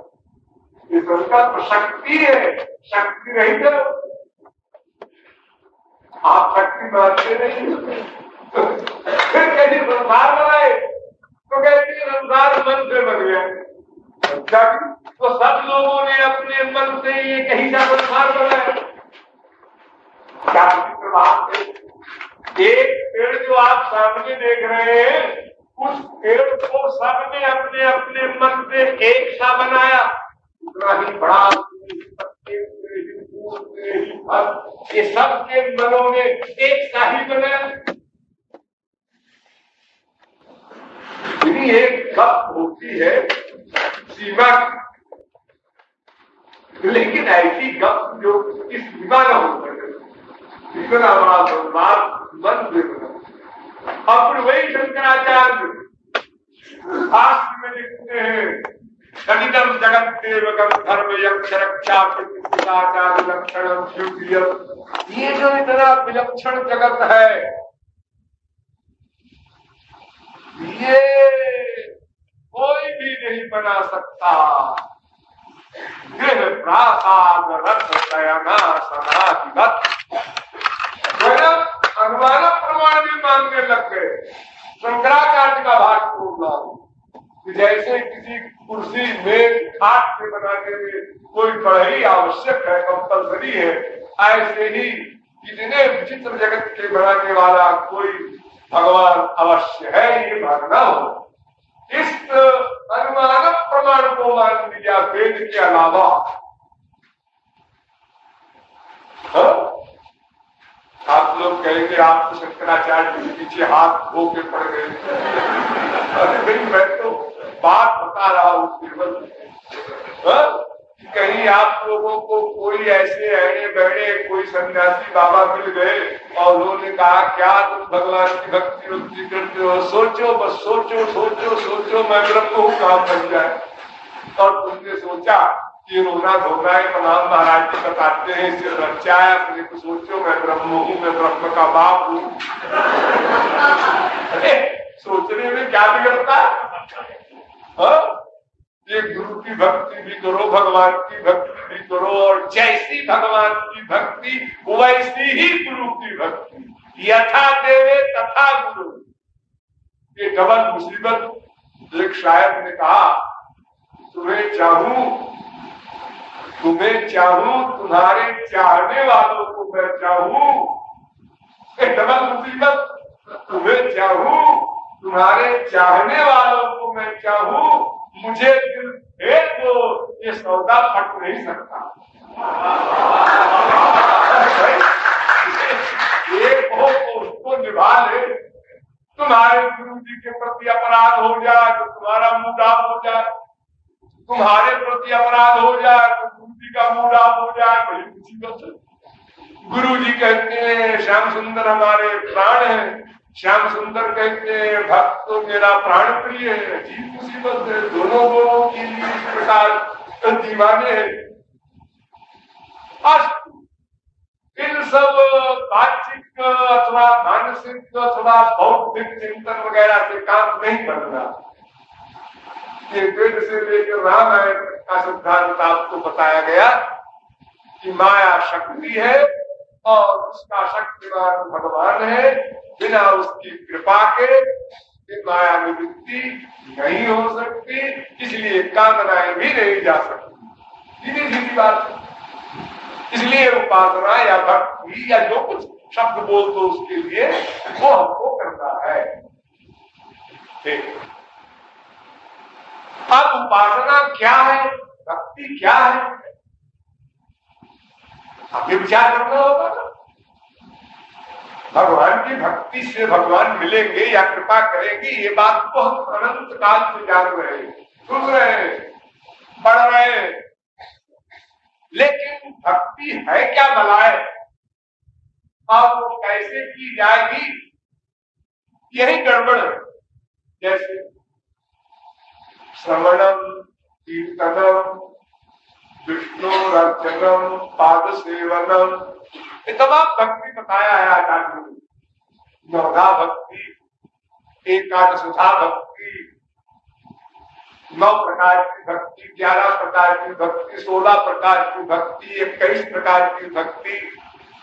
ये संकल्प शक्ति है, शक्ति रही तो आप शक्ति मानते नहीं। फिर कैसे संसार बनाए? तो कहते संसार मन से बन गया। तो सब लोगों ने अपने मन से ये कहीं का संसार बनाया। क्या बात है? एक पेड़ जो आप सामने देख रहे हैं, उस पेड़ को सबने अपने अपने मन से एक सा बनाया। उतना ही बड़ा, ये सबके मनों में एक सा ही बनाया। एक गप होती है सीमा, लेकिन ऐसी गप जो इसकी सीमा न हो सके, इतना बड़ा संसार मन से बना। और फिर वही शंकराचार्य शास्त्र में लिखते हैं, कनिदम जगत देवगम धर्म यक्ष रक्षा प्रतिष्ठाचार्य लक्षण। ये जो इतना विलक्षण जगत है, ये कोई भी नहीं बना सकता। गृह प्रासाद रथ शयना सनाधिपत, अनुमान प्रमाण भी मानने लग गए। शंकराचार्य का भाग बोलना कि जैसे किसी कुर्सी में खाट से बनाने में कोई बढ़ई आवश्यक है, कंपलसरी है, ऐसे ही इतने विचित्र जगत के बनाने वाला कोई भगवान अवश्य है, ये मानना हो। इस अनुमान प्रमाण को मान लिया वेद के अलावा। आप लोग कहेंगे आप तो शंकराचार्य के पीछे हाथ धो के पड़ गए। अरे भाई मैं तो बात बता रहा हूँ केवल, कहीं आप लोगों को कोई ऐसे अड़े बहरे कोई सन्यासी बाबा मिल गए और उन्होंने कहा क्या तुम भगवान की भक्ति करते हो, सोचो बस सोचो सोचो सोचो मैं ब्रह्म हूँ, काम बन जाए। और तुमने सोचा कि रोना धोना है, तमाम महाराज जी बताते हैं इससे बच्चा है, अपने को सोचो मैं ब्रह्म हूँ, मैं ब्रह्म का बाप हूँ। अरे सोचने में क्या बिगड़ता है? ये गुरु की भक्ति भी करो, भगवान की भक्ति भी करो, और जैसी भगवान की भक्ति वैसी ही गुरु की भक्ति, यथा देवे तथा गुरु। ये डबल मुसीबत। एक शायर ने कहा तुम्हें चाहूं तुम्हारे चाहने वालों को मैं चाहूं। एक डबल मुसीबत, तुम्हें चाहूं तुम्हारे चाहने वालों को मैं चाहूं, मुझे दिल दे दो ये सौदा फट नहीं सकता। एक हो तो उसको निभा ले। तुम्हारे गुरु जी जी के प्रति अपराध हो जाए तो तुम्हारा मूड ऑफ हो जाए, तुम्हारे प्रति अपराध हो जाए तो गुरु जी का मूड ऑफ हो जाए, बड़ी मुसीबत है। गुरु जी कहते हैं श्याम सुंदर हमारे प्राण है, श्याम सुंदर कहते हैं भक्त तो मेरा प्राण प्रिय है। अजीब मुसीबत है, दोनों के लिए इस प्रकार दीवाने हैं। इन सब बातचीत अथवा मानसिक अथवा बौद्धिक चिंतन वगैरह से काम नहीं बनना। ये वेद से लेकर रामायण का सिद्धांत आपको बताया गया कि माया शक्ति है और उसका शक्तिमान भगवान है। बिना उसकी कृपा के माया निवृत्ति नहीं हो सकती, इसलिए कामनाएं भी नहीं जा सकती। सीधी सीधी बात। इसलिए उपासना या भक्ति या जो कुछ शब्द बोल दो उसके लिए वो हमको करना है। ठीक। अब उपासना क्या है, भक्ति क्या है, हमें विचार करना होगा ना। भगवान की भक्ति से भगवान मिलेंगे या कृपा करेंगे, ये बात को हम अनंत काल से जान रहे हैं, सुन रहे हैं, पढ़ रहे हैं। लेकिन भक्ति है क्या भलाए और वो कैसे की जाएगी, यही गड़बड़ है। जैसे श्रवणम, कीर्तनम, विष्णुरर्चनम, पाद सेवनम, ये तमाम भक्ति बताया है आचार्य ने। नवधा भक्ति, एकादशा भक्ति, 9 प्रकार की भक्ति, 11 प्रकार की भक्ति, 16 प्रकार की भक्ति, 21 प्रकार की भक्ति,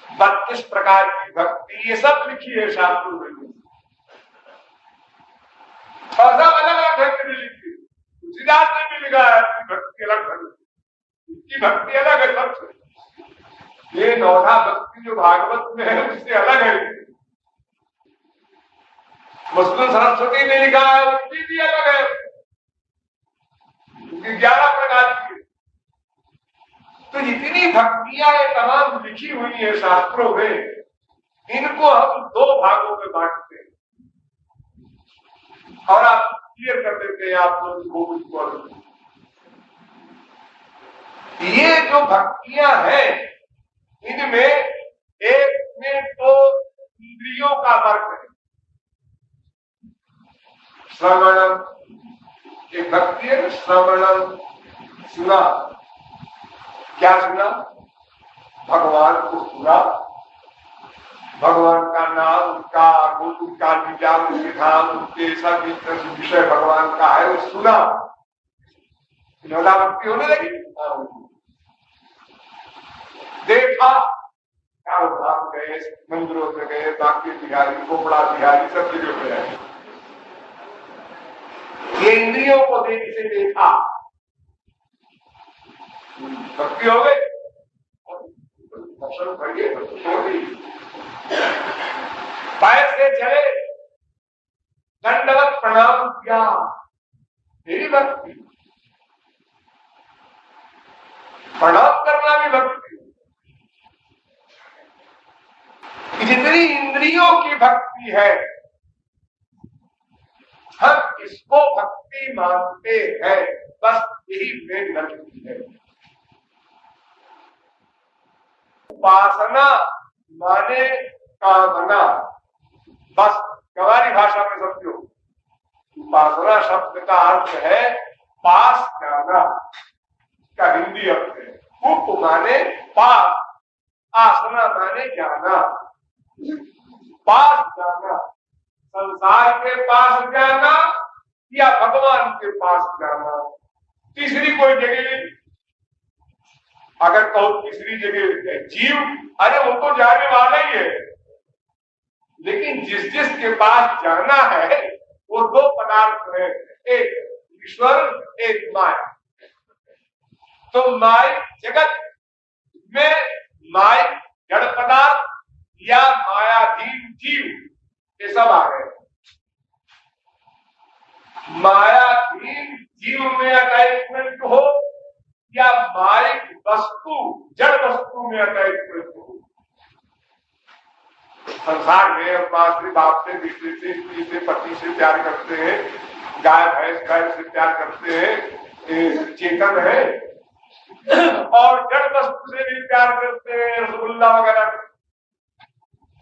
32 प्रकार की भक्ति, ये सब लिखी है शास्त्रों में। और सब अलग अलग ढंग से लिखी। तुलसीदास ने भी लिखा है भक्ति अलग ढंग, उसकी भक्ति अलग है सबसे। ये नौधा भक्ति जो भागवत में है उससे अलग है। मुस्लिम सरस्वती ने लिखा है उसकी भी अलग है, 11 प्रकार की। तो जितनी भक्तियां तमाम लिखी हुई है शास्त्रों में, इनको हम 2 भागों में बांटते हैं और आप क्लियर कर देते हैं आप लोग को। ये जो भक्तियां हैं इनमें एक में तो इंद्रियों का वर्ग है। श्रवणम, एक भक्ति है श्रवणम, सुना। क्या सुना? भगवान को सुना, भगवान का नाम, उनका गुण, उनका लीला, उनके धाम, उनके सब विषय भगवान का है, वो सुना। नौला भक्ति होने लगी। देखा, चारों धाम गए, मंदिरों में गए, बाकी बिहारी, कोपड़ा बिहारी, सब जगह पे रहे। ये इंद्रियों को देख से देखा, भक्ति हो गई। दर्शन बढ़िए, पैर से चले, दंडवत प्रणाम किया, मेरी भक्ति। प्रणाम करना भी भक्ति। जितनी इंद्रियों की भक्ति है हम इसको भक्ति मानते हैं, बस यही मेन भक्ति है। उपासना माने कामना, बस गंवारी भाषा में समझो। उपासना शब्द का अर्थ है पास जाना, का हिंदी अर्थ है। उप माने पास, आसना माने जाना, पास जाना, संसार के पास जाना या भगवान के पास जाना, तीसरी कोई जगह नहीं। अगर कहो तीसरी जगह जीव, अरे वो तो जाने वाला ही है, लेकिन जिस जिस के पास जाना है वो 2 पदार्थ है, एक ईश्वर, एक माया। तो माया जगत में माया जड़ पदार्थ या मायाधीन जीव, ये सब आ गए। मायाधीन जीव में अटैचमेंट हो या माइक वस्तु, जड़ वस्तु में अटैचमेंट हो, संसार में हम माँ से, बाप से, बेटे से, स्त्री से, पति से प्यार करते हैं, गाय भैंस गाय से प्यार करते हैं, चेतन है, और जड़ वस्तु से भी प्यार करते हैं, रसगुल्ला वगैरह।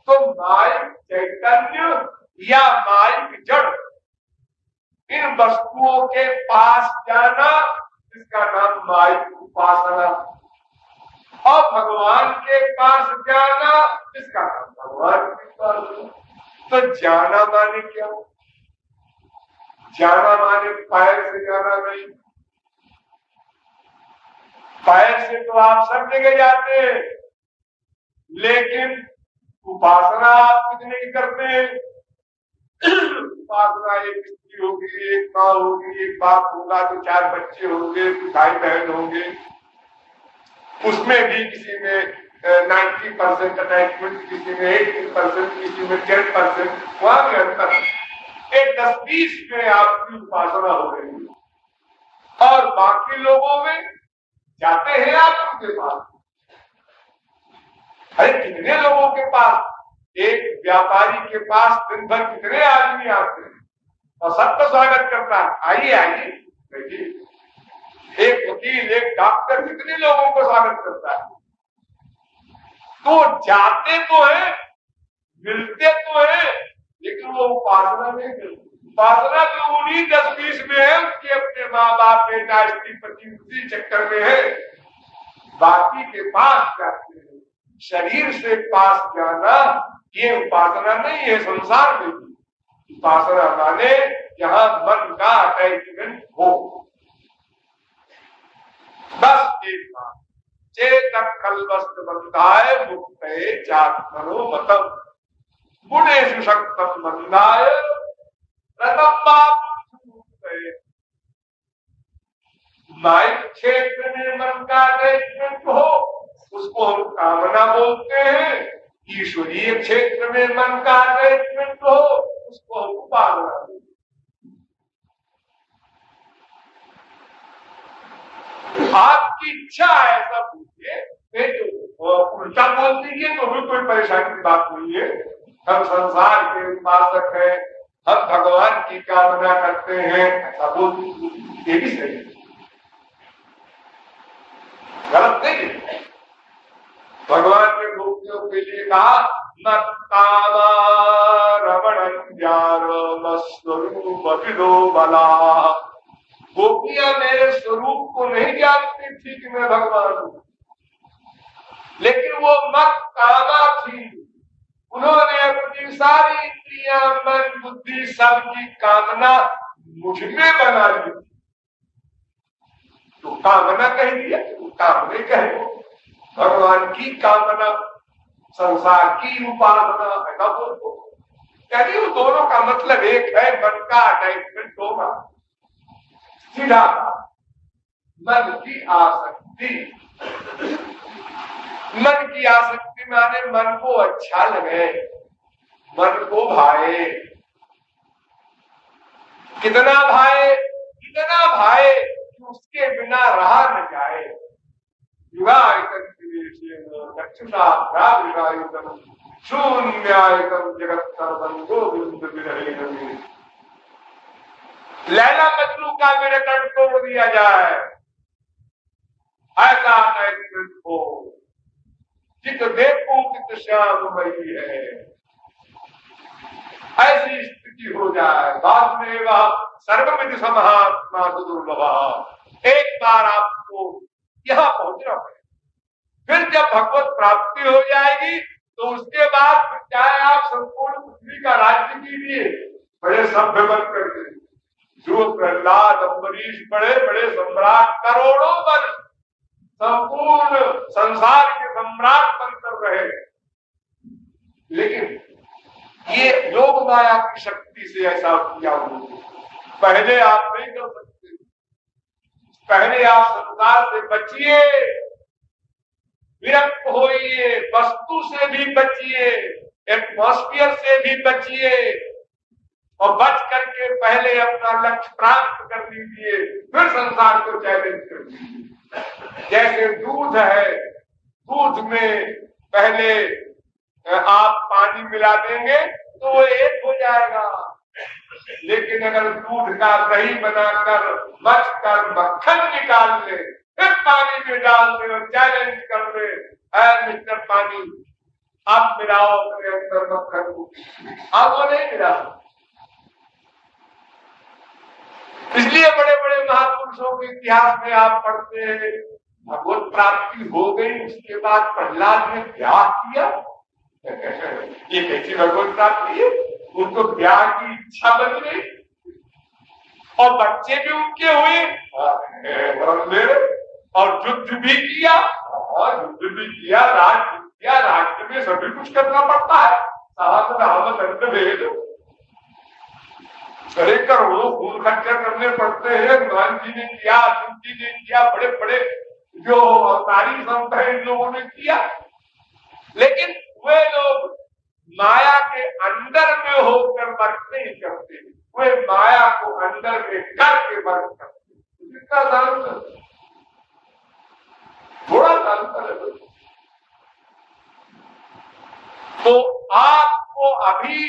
तो माइक चैतन्य या माइक जड़, इन वस्तुओं के पास जाना, इसका नाम माइक उपासना। और भगवान के पास जाना, इसका नाम भगवान की उपासना। तो जाना माने क्या? जाना माने पैर से जाना नहीं। पैर से तो आप सब जगह जाते हैं, लेकिन उपासना आप कितने की करते हैं? उपासना एक स्त्री होगी, एक माँ होगी, एक बाप होगा, तो 4 बच्चे होंगे, तो भाई बहन होंगे, उसमें भी किसी में 90% अटैचमेंट, किसी में 80%, किसी में 10%, वहां भी अंतर। एक 10-20 में आपकी उपासना हो रही है, और बाकी लोगों में जाते हैं आप उनके पास। अरे कितने लोगों के पास, एक व्यापारी के पास दिन भर कितने आदमी आते हैं और सबका स्वागत करता है, आइए आइए देखिए। एक वकील, एक डॉक्टर कितने लोगों को स्वागत करता है। तो जाते तो है, मिलते तो है, लेकिन वो उपासना नहीं करते। उपासना तो उन्हीं 10-20 में है, उसके अपने माँ बाप, बेटा, स्त्री, पति, उसी चक्कर में है। बाकी के पास जाते हैं, शरीर से पास जाना ये उपासना नहीं है। संसार में भी उपासना माने जहां मन का अटैचमेंट हो। बस एक बात, चेतक कल्वस्त बंधाय मुक्ते चात्मनो मतम गुणेषु शक्तम बंधाय रतम बापुते। माइक क्षेत्र में मन का अटैचमेंट हो, उसको हम कामना बोलते हैं। ईश्वरीय क्षेत्र में मन का अटैचमेंट हो, उसको हम उपासना बोलते हैं। आपकी इच्छा ऐसा पूछिए, उल्टा बोल दीजिए तो भी कोई परेशानी की बात नहीं है। हम संसार के उपासक हैं, हम भगवान की कामना करते हैं, ऐसा बोल दीजिए, ये भी सही है, गलत नहीं है। भगवान ने गोपियों के लिए कहा, मत कामा रमणं ज्ञान स्वरूप विदो बला। गोपियां मेरे स्वरूप को नहीं जानती थी कि मैं भगवान हूं, लेकिन वो मत कामा थी। उन्होंने अपनी सारी इंद्रियां, मन, बुद्धि, सबकी कामना मुझ में बना ली। तो कामना कह दिया, कामने कहे भगवान की कामना, संसार की उपासना, ऐसा बोलो। कहती वो दोनों का मतलब एक है, मन का अटैचमेंट होगा। सीधा मन की आसक्ति। मन की आसक्ति माने मन को अच्छा लगे, मन को भाए। कितना भाए? इतना भाए कि उसके बिना रहा न जाए। शून्यायतम जगत सर्वं गोविंद विरहिणम्। लैला मजनू का मेरे तट तोड़ दिया जाए, ऐसा अटैचमेंट हो। चित देखो चित श्याममयी है, ऐसी स्थिति हो जाए। बाद में वह सर्वविधि समात्मा दुर्लभ। एक बार आपको यहां पहुंचना पड़ेगा, फिर जब भगवत प्राप्ति हो जाएगी तो उसके बाद चाहे आप संपूर्ण पृथ्वी का राज्य कीजिए, बड़े सभ्य बन करके। जो प्रहलाद, अम्बरीश बड़े बड़े सम्राट, करोड़ों वर्ष संपूर्ण संसार के सम्राट बनकर रहे, लेकिन ये योग माया की शक्ति से ऐसा किया हुआ। पहले आप नहीं कर सकते। पहले आप संसार से बचिए, विरक्त होइए, वस्तु से भी बचिए, एटमॉस्फियर से भी बचिए, और बच करके पहले अपना लक्ष्य प्राप्त कर लीजिए, फिर संसार को चैलेंज कर लीजिए। जैसे दूध है, दूध में पहले आप पानी मिला देंगे तो वो एक हो जाएगा। लेकिन अगर दूध का दही बनाकर मच कर मक्खन निकाल ले, फिर पानी में डाल दे और चैलेंज कर दे, मिस्टर पानी आप मिलाओ अपने अंदर मक्खन को, आप वो नहीं मिला। इसलिए बड़े बड़े महापुरुषों के इतिहास में आप पढ़ते हैं, भगवत प्राप्ति हो गई, उसके बाद प्रहलाद ने ब्याह किया। ये कैसी भगवत प्राप्ति है? उनको ब्याह की इच्छा बन गई और बच्चे भी उनके हुए और युद्ध भी किया, और युद्ध भी किया, राज्य किया। राज्य में सभी कुछ करना पड़ता है, करे करोड़ों खून खर्चा करने पड़ते हैं। हनुमान जी ने किया, अर्जुन जी ने किया, बड़े बड़े जो अवतारी संत है इन लोगों ने किया। लेकिन वे लोग माया के अंदर में होकर वर्क नहीं करते, वे माया को अंदर में करके वर्क करते। कितना अंतर, थोड़ा सा अंतर है। तो आपको अभी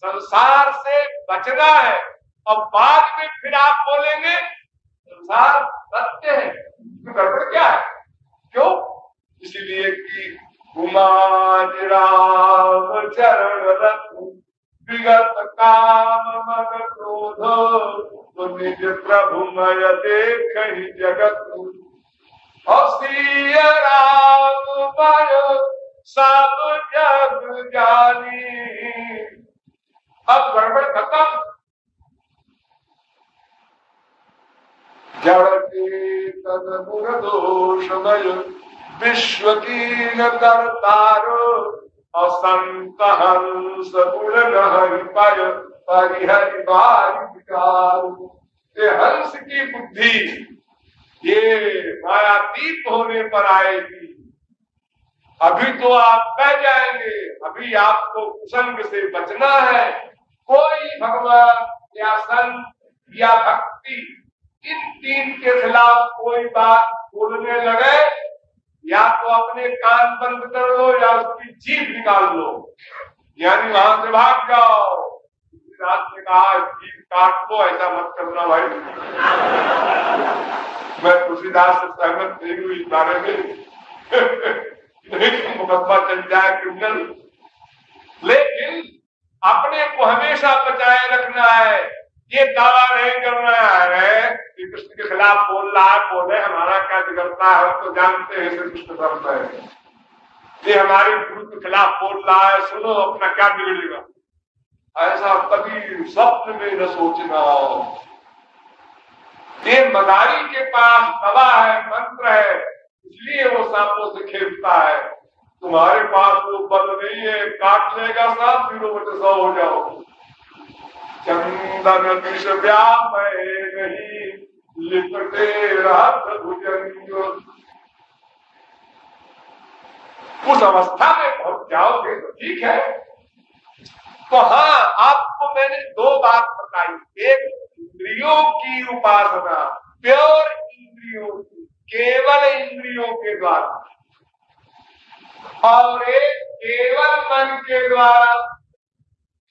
संसार से बचना है और बाद में फिर आप बोलेंगे संसार सत्य है, तो गड़बड़ क्या है? क्यों? इसलिए कि कुमार राम चरण रत्न विगत काम मग क्रोध, तो निज प्रभु मय देख ही जगत, और श्री राम मय सब जग जानी। अब गड़बड़ खत्म। जड़ चेतन गुण दोषमय विश्व कीन करतारो, असंत हंस गुण नहीं पाय परिहरि बारी विकार। ये हंस की बुद्धि ये मायातीत होने पर आएगी। अभी तो आप बह जाएंगे, अभी आपको कुसंग से बचना है। कोई भगवान या संत या भक्ति इन तीन के खिलाफ कोई बात बोलने लगे, या तो अपने कान बंद कर लो या उसकी जीभ निकाल लो, यानी वहां से भाग जाओ। रात ने कहा जीभ काट लो, ऐसा मत करना भाई। मैं तुलसीदास से सहमत नहीं हूँ इस बारे में। नहीं मुकदमा चल जाए क्रिमिनल, लेकिन अपने को हमेशा बचाए रखना है। ये दावा नहीं करना है कि कृष्ण के खिलाफ बोल रहा है, बोले हमारा क्या बिगड़ता है, हम तो जानते हैं इसे कृष्ण धर्म है। ये हमारे गुरु के खिलाफ बोल रहा है, सुनो अपना क्या बिगड़ेगा, ऐसा कभी स्वप्न में न सोचना। ये मदारी के पास दवा है, मंत्र है, इसलिए वो सांपों से खेलता है। तुम्हारे पास वो बल नहीं है, काट लेगा सांप, फिर बचे 100 हो जाओ। चंदन विष व्याप नहीं लिपटे रात भुजंग। उस अवस्था में पहुंच जाओगे तो ठीक है। तो हाँ, आपको मैंने 2 बात बताई, एक इंद्रियों की उपासना, प्योर इंद्रियों की, केवल इंद्रियों के द्वारा, और एक केवल मन के द्वारा,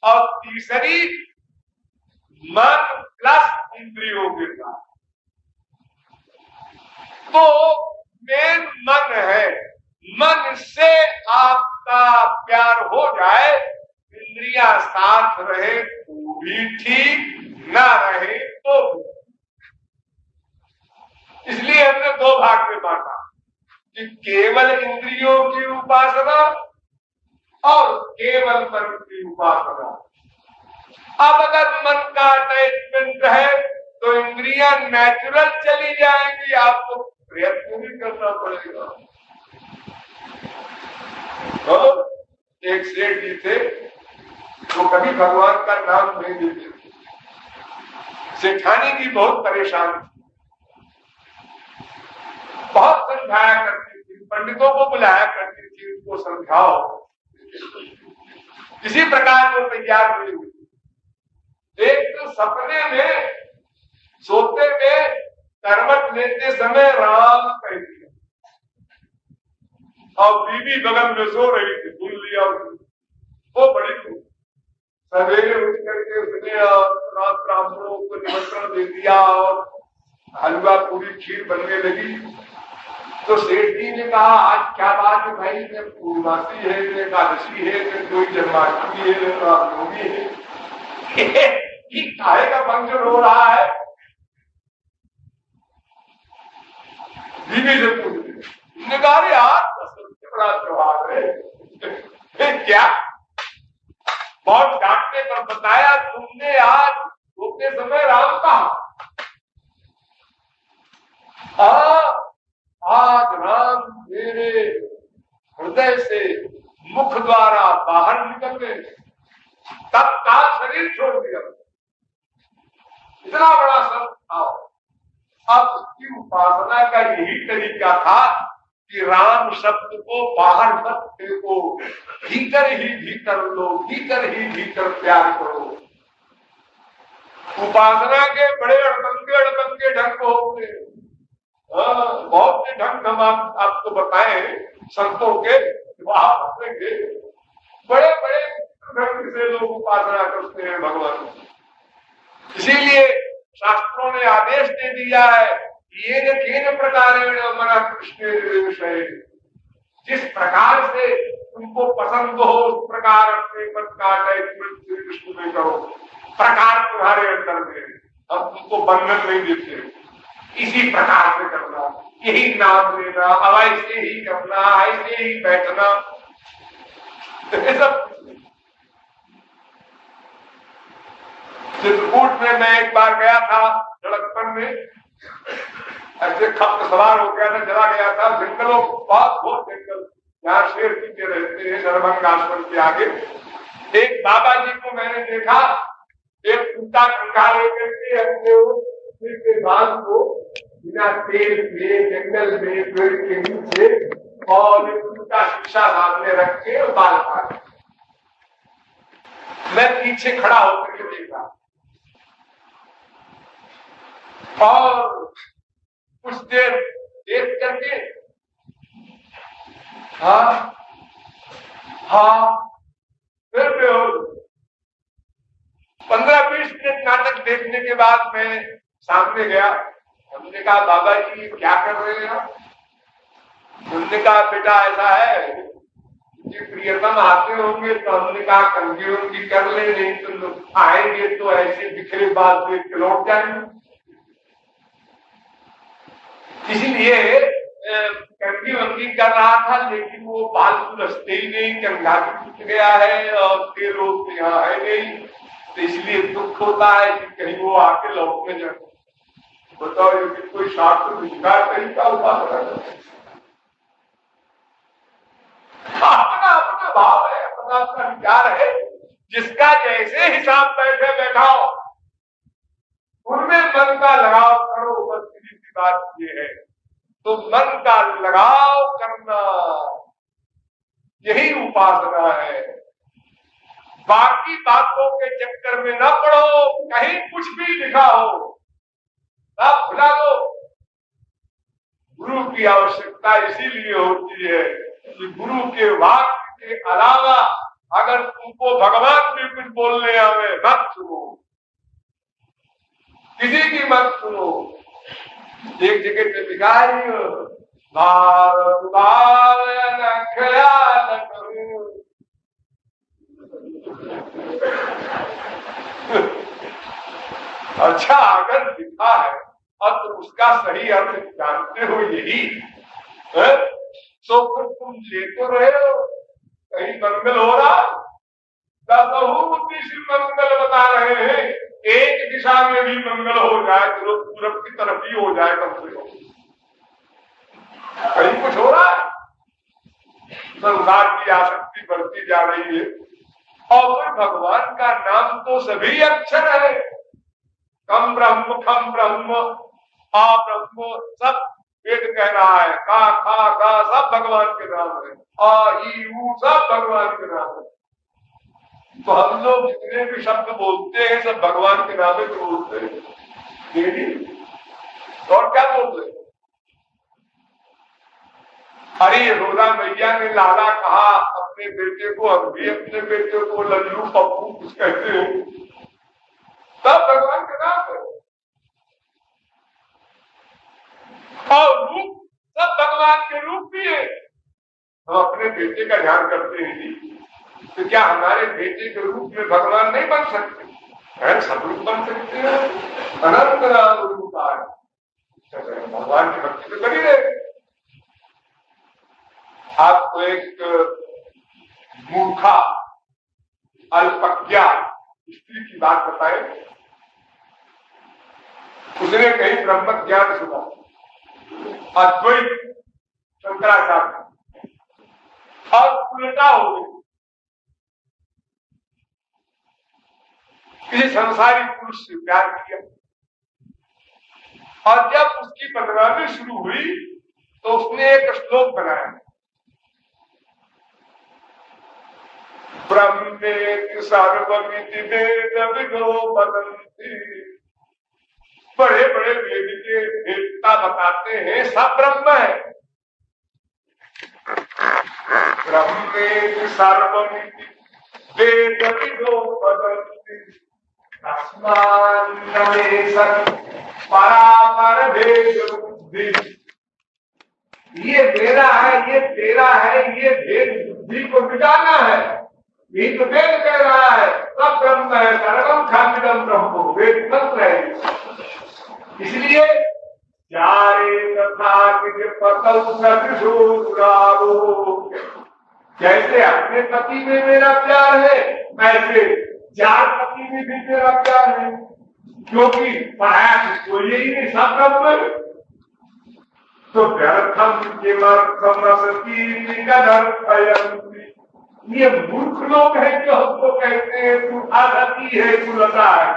और तीसरी मन प्लस इंद्रियों के द्वारा। तो मेन मन है, मन से आपका प्यार हो जाए, इंद्रियां साथ रहे तो भी ठीक, ना रहे तो भी। इसलिए हमने 2 भाग में बांटा कि केवल इंद्रियों की उपासना और केवल मन की उपासना। अब अगर मन का अटैचमेंट है तो इंद्रियां नेचुरल चली जाएंगी, आपको प्रयत्न भी करना पड़ेगा। तो एक सेठ जी थे, वो कभी भगवान का नाम नहीं लेते थे। सेठानी जी बहुत परेशान थी, बहुत समझाया करती थी, पंडितों को बुलाया करती थी, उनको समझाओ। इसी प्रकार वो तैयार नहीं हुई। एक तो सपने में सोते में करवट लेते समय राम कह दिया। और बीवी बगल में सो रही थी, सुन लिया वो बड़ी थी। सवेरे उठ करके उसने रात ब्राह्मणों को निमंत्रण दे दिया और हलवा पूरी खीर बनने लगी। तो सेठ जी ने कहा आज क्या बात है भाई, जब पूर्णमासी है, एकादशी है, कोई जन्माष्टमी है, रामनवमी है, ये काहे का फंक्शन हो रहा है? बीवी से पूछते यार सबसे बड़ा त्योहार है क्या? बहुत डांटने पर बताया तुमने आज सोते समय राम कहा। आज राम मेरे हृदय से मुख द्वारा बाहर निकल गए, तत्काल शरीर छोड़ दिया। इतना बड़ा संत था। अब उसकी उपासना का यही तरीका था कि राम शब्द को बाहर मत फेंको, भीतर ही भीतर लो, भीतर ही भीतर प्यार करो। उपासना के बड़े अड़बंगे ढंग होते, बहुत से ढंग हम आपको बताए संतों के, वहां के बड़े बड़े ढंग से लोग उपासना करते हैं भगवान। इसीलिए शास्त्रों ने आदेश दे दिया है ये केन प्रकारेण मन कृष्ण विषय, जिस प्रकार से तुमको पसंद हो उस प्रकार अपने मन का श्री कृष्ण में करो। प्रकार तुम्हारे अंदर में, हम तुमको बंधन नहीं देते, इसी प्रकार से करना, यही नाम लेना, अब ऐसे ही करना, ऐसे ही बैठना, सब। चित्रकूट में मैं एक बार गया था, लड़कपन में ऐसे खप सवार हो गया था, चला गया था जंगलों, बहुत जंगल, यहाँ शेर चीते रहते हैं दरभंगा आश्रम के आगे। एक बाबा जी को मैंने देखा, एक कुत्ता कंकाल लेकर के अपने बाल को बिना तेल में जंगल में पेड़ के नीचे और कुत्ता शीशा सामने रख के बाल काटे। मैं पीछे खड़ा होकर के देखा और कुछ देर देख करके फिर 15-20 मिनट नाटक देखने के बाद मैं सामने गया। हमने कहा बाबा जी क्या कर रहे हैं? उन्होंने कहा बेटा ऐसा है कि प्रियतम आते होंगे तो हमने कहा कंगी उंगी कर ले, नहीं तो लोग आएंगे तो ऐसे बिखरे बाल देख के लौट जाएंगे। इसीलिए कंगी वंगी कर रहा था, लेकिन वो बाल सुलझते ही नहीं, कंघा भी टूट गया है और तेल यहाँ है नहीं, तो इसलिए दुख होता है कि कहीं वो आके लौट में जाए। बताओ ये कोई शास्त्र विचार तरीका उपासना अपना अपना भाव है, अपना अपना विचार है, जिसका जैसे हिसाब बैठे बैठाओ उनमें मन का लगाव करो। बस सीधी सी बात ये है, तो मन का लगाव करना यही उपासना है। बाकी बातों के चक्कर में न पड़ो, कहीं कुछ भी लिखा हो आप भुला दो। गुरु की आवश्यकता इसीलिए होती है कि गुरु के वाक्य के अलावा अगर तुमको भगवान भी कुछ बोलने आवे मत सुनो, किसी की मत सुनो। एक जगह पे लिखा है ख्याल करो। अच्छा अगर लिखा है और तुम उसका सही अर्थ जानते हो यही है, तो फिर तुम ले तो रहे हो, कहीं मंगल हो रहा, बहुउद्देशीय मंगल बता रहे हैं। एक दिशा में भी मंगल हो जाए तो पूरब की तरफ ही हो जाए, कम से कम कहीं कुछ हो रहा है। संसार की आसक्ति बढ़ती जा रही है और फिर भगवान का नाम तो सभी अक्षर है, कम ब्रह्म खम ब्रह्म आ ब्रह्म, सब वेद कह रहा है, का खा गा सब भगवान के नाम है, आ ई ऊ सब भगवान के नाम है। तो हम लोग जितने भी शब्द बोलते हैं सब भगवान के नाम से बोलते हैं, और क्या बोलते हैं? अरे यशोदा मैया ने लाला कहा अपने बेटे को, अब भी अपने बेटे को लल्लू पप्पू कुछ कहते हैं, तब भगवान का नाम है। और रूप सब भगवान के रूप भी है। हम अपने बेटे का ध्यान करते हैं जी, तो क्या हमारे बेटे के रूप में भगवान नहीं बन सकते? है, सब रूप बन सकते हैं। अनंत नाम रूप आए, भगवान की भक्ति तो करी रहे। आपको एक मूर्खा अल्पज्ञा स्त्री की बात बताए। उसने कहीं ब्रह्म ज्ञान सुना, अद्वैत शंकराचार्य, और उल्टा हो गई। किसी संसारी पुरुष से प्यार किया, और जब उसकी बदनामी शुरू हुई तो उसने एक श्लोक बनाया, ब्रह्मेति सर्वमिति वेद विदो वदन्ति। बड़े बड़े वेद के वेदता बताते हैं सब ब्रह्म है। ब्रह्मेति सर्वमिति वेद विदो वदन्ति, परापर भेद बुद्धि। ये मेरा है, ये तेरा है, ये भेद बुद्धि को मिटाना है। ये तो वेद कह रहा है सब ब्रह्म है, सर्वम खंडितम ब्रह्मो, वेद मंत्र है। इसलिए जैसे अपने पति में मेरा प्यार है, वैसे चार पति में भी मेरा प्यार है, क्योंकि पढ़ाया किसको यही नहीं, सब ब्रह्म है। तो व्यर्थम ये मूर्ख लोग हैं जो हमको कहते हैं तू आसती है, तू लता है,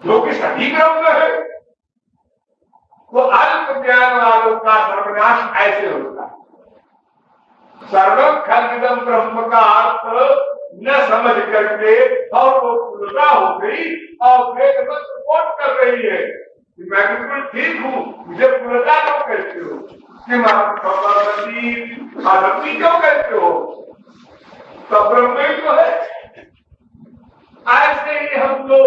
जो कि सभी ब्रह्म है। वो अल्प ज्ञान वालों का सर्वनाश ऐसे होता है। सर्वम खंडितम ब्रह्म का अर्थ न समझ करके और वो पुलता हो गई और वेद मंत्र कोट कर रही है कि मैं बिल्कुल ठीक हूँ, मुझे पुलता क्यों कहते हो, कि आदमी क्यों कहते हो, तो ब्रह्म ही तो है। ऐसे ही हम लोग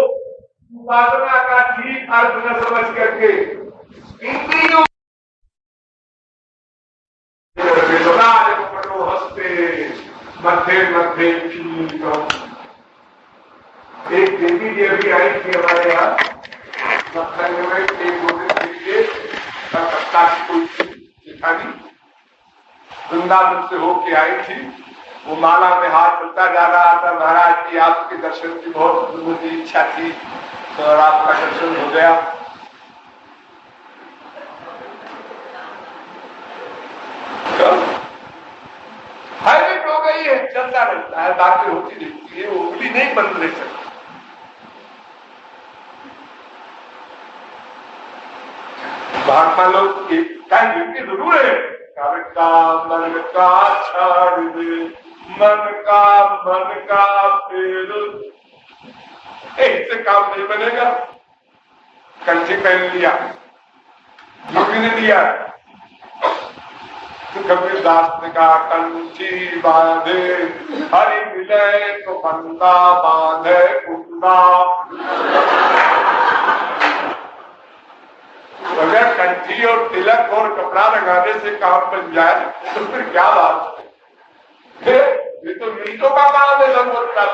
उपासना का ठीक अर्थ न समझ करके इंद्रियों हंसते मध्य मध्य। एक देवी जी अभी आई थी हमारे यहाँ सत्संग में, एक दो दिन पीछे कलकत्ता की कोई शिखानी वृंदावन से होके आई थी। वो माला में हाथ चलता जा रहा था, महाराज जी आपके दर्शन की बहुत मुझे इच्छा थी, तो आपका दर्शन हो गया। हैबिट हो गई है, चलता रहता है, बातें होती रहती है, वो उंगली नहीं बंद रह सकती। महात्मा लोग टाइम जरूर है, मन का छाड़ दे, मन का पेड़, इससे काम नहीं बनेगा। कंठी पहन लिया, योगी ने दिया, तो कबीरदास ने कहा कंठी बांधे हरि मिले तो बंदा बांधे कुंदा। अगर कंठी और तिलक और कपड़ा लगाने से काम बन जाए तो फिर क्या बात है? ये तो मिनटों का काम है लगभग का।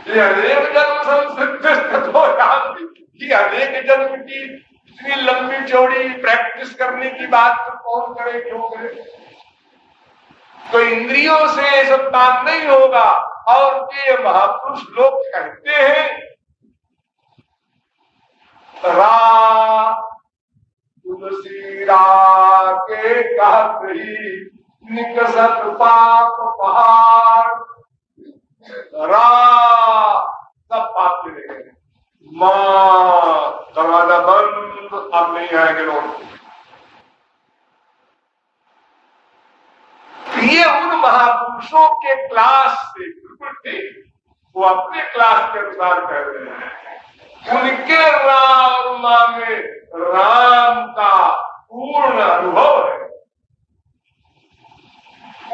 ये अनेक जन्म संसिद्ध हो कि अनेक जन्म की इतनी लंबी चौड़ी प्रैक्टिस करने की बात तो कौन करे, क्यों करे? तो इंद्रियों से ये सब काम नहीं होगा। और ये महापुरुष लोग कहते हैं तुलसी के कहती निकसत पाप पहाड़, सब पाप चले गए, मां दरवाजा बंद, अब नहीं आएंगे लोग। ये उन महापुरुषों के क्लास से बिल्कुल ठीक, वो अपने क्लास के अनुसार कह रहे हैं। उनके राम में राम का पूर्ण अनुभव है,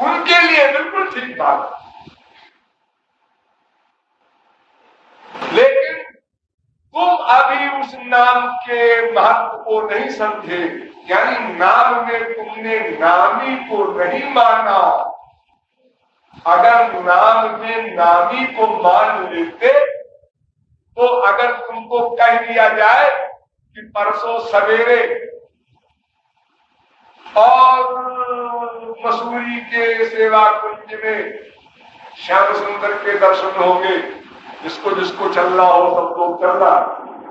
उनके लिए बिल्कुल ठीक बात। लेकिन तुम अभी उस नाम के महत्व को नहीं समझे, यानी नाम में तुमने नामी को नहीं माना। अगर नाम में नामी को मान लेते तो अगर तुमको कह दिया जाए कि परसों सवेरे और मसूरी के सेवा कुंज में श्याम सुंदर के दर्शन होंगे, जिसको जिसको चलना हो सब लोग चलना,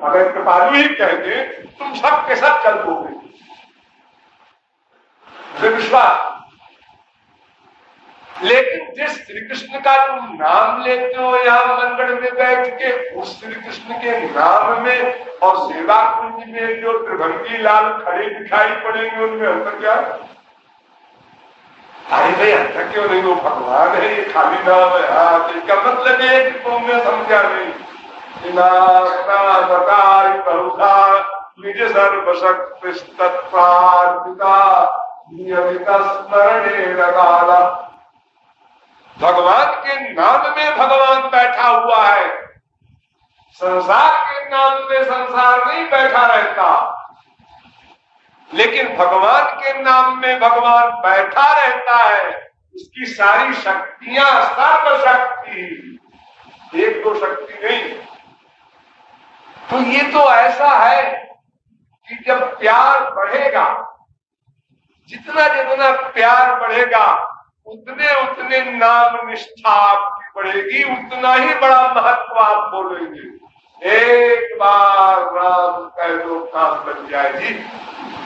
अगर कृपालु ही कह दे तुम सब के सब चल दोगे, विश्वास। लेकिन जिस श्री कृष्ण का तुम नाम लेते हो यहाँ मनगढ़ में बैठ के, उस श्री कृष्ण के नाम में और सेवा कुंज में जो त्रिभंगी लाल खड़े दिखाई पड़ेंगे उनमें अंतर क्या? अरे भाई अंतर क्यों नहीं, वो भगवान है, ये खाली नाम है। हाँ, इसका मतलब ये कि तुमने समझा नहीं। निज सर्वशक्ति स्मरणे लगाला। भगवान के नाम में भगवान बैठा हुआ है, संसार के नाम में संसार नहीं बैठा रहता, लेकिन भगवान के नाम में भगवान बैठा रहता है। उसकी सारी शक्तियां सर्व शक्ति, एक दो शक्ति नहीं। तो ये तो ऐसा है कि जब प्यार बढ़ेगा, जितना जितना प्यार बढ़ेगा उतने उतने नाम निष्ठा आपकी बढ़ेगी, उतना ही बड़ा महत्व आप बोलेंगे। एक बार राम कह दो काम बन जाए जी,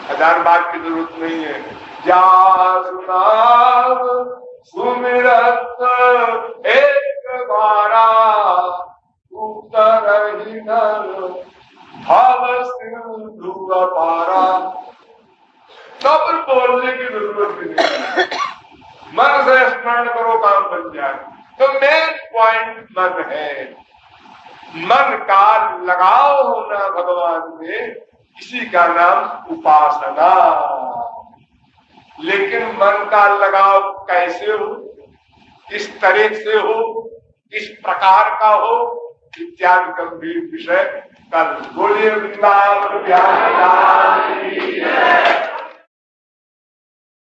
1000 बात की जरूरत नहीं है। नाम सुमिरत एक बारा उतर ही भव सिंधु पारा। तो फिर बोलने की जरूरत भी नहीं, मन से स्मरण करो काम बन जाए। तो मेन पॉइंट मन है, मन का लगाव होना भगवान में, इसी का नाम उपासना। लेकिन मन का लगाव कैसे हो, किस तरह से हो, किस प्रकार का हो, इत्यादि गंभीर विषय कल बोलिए। वृंदावन बिहारी लाल की जय।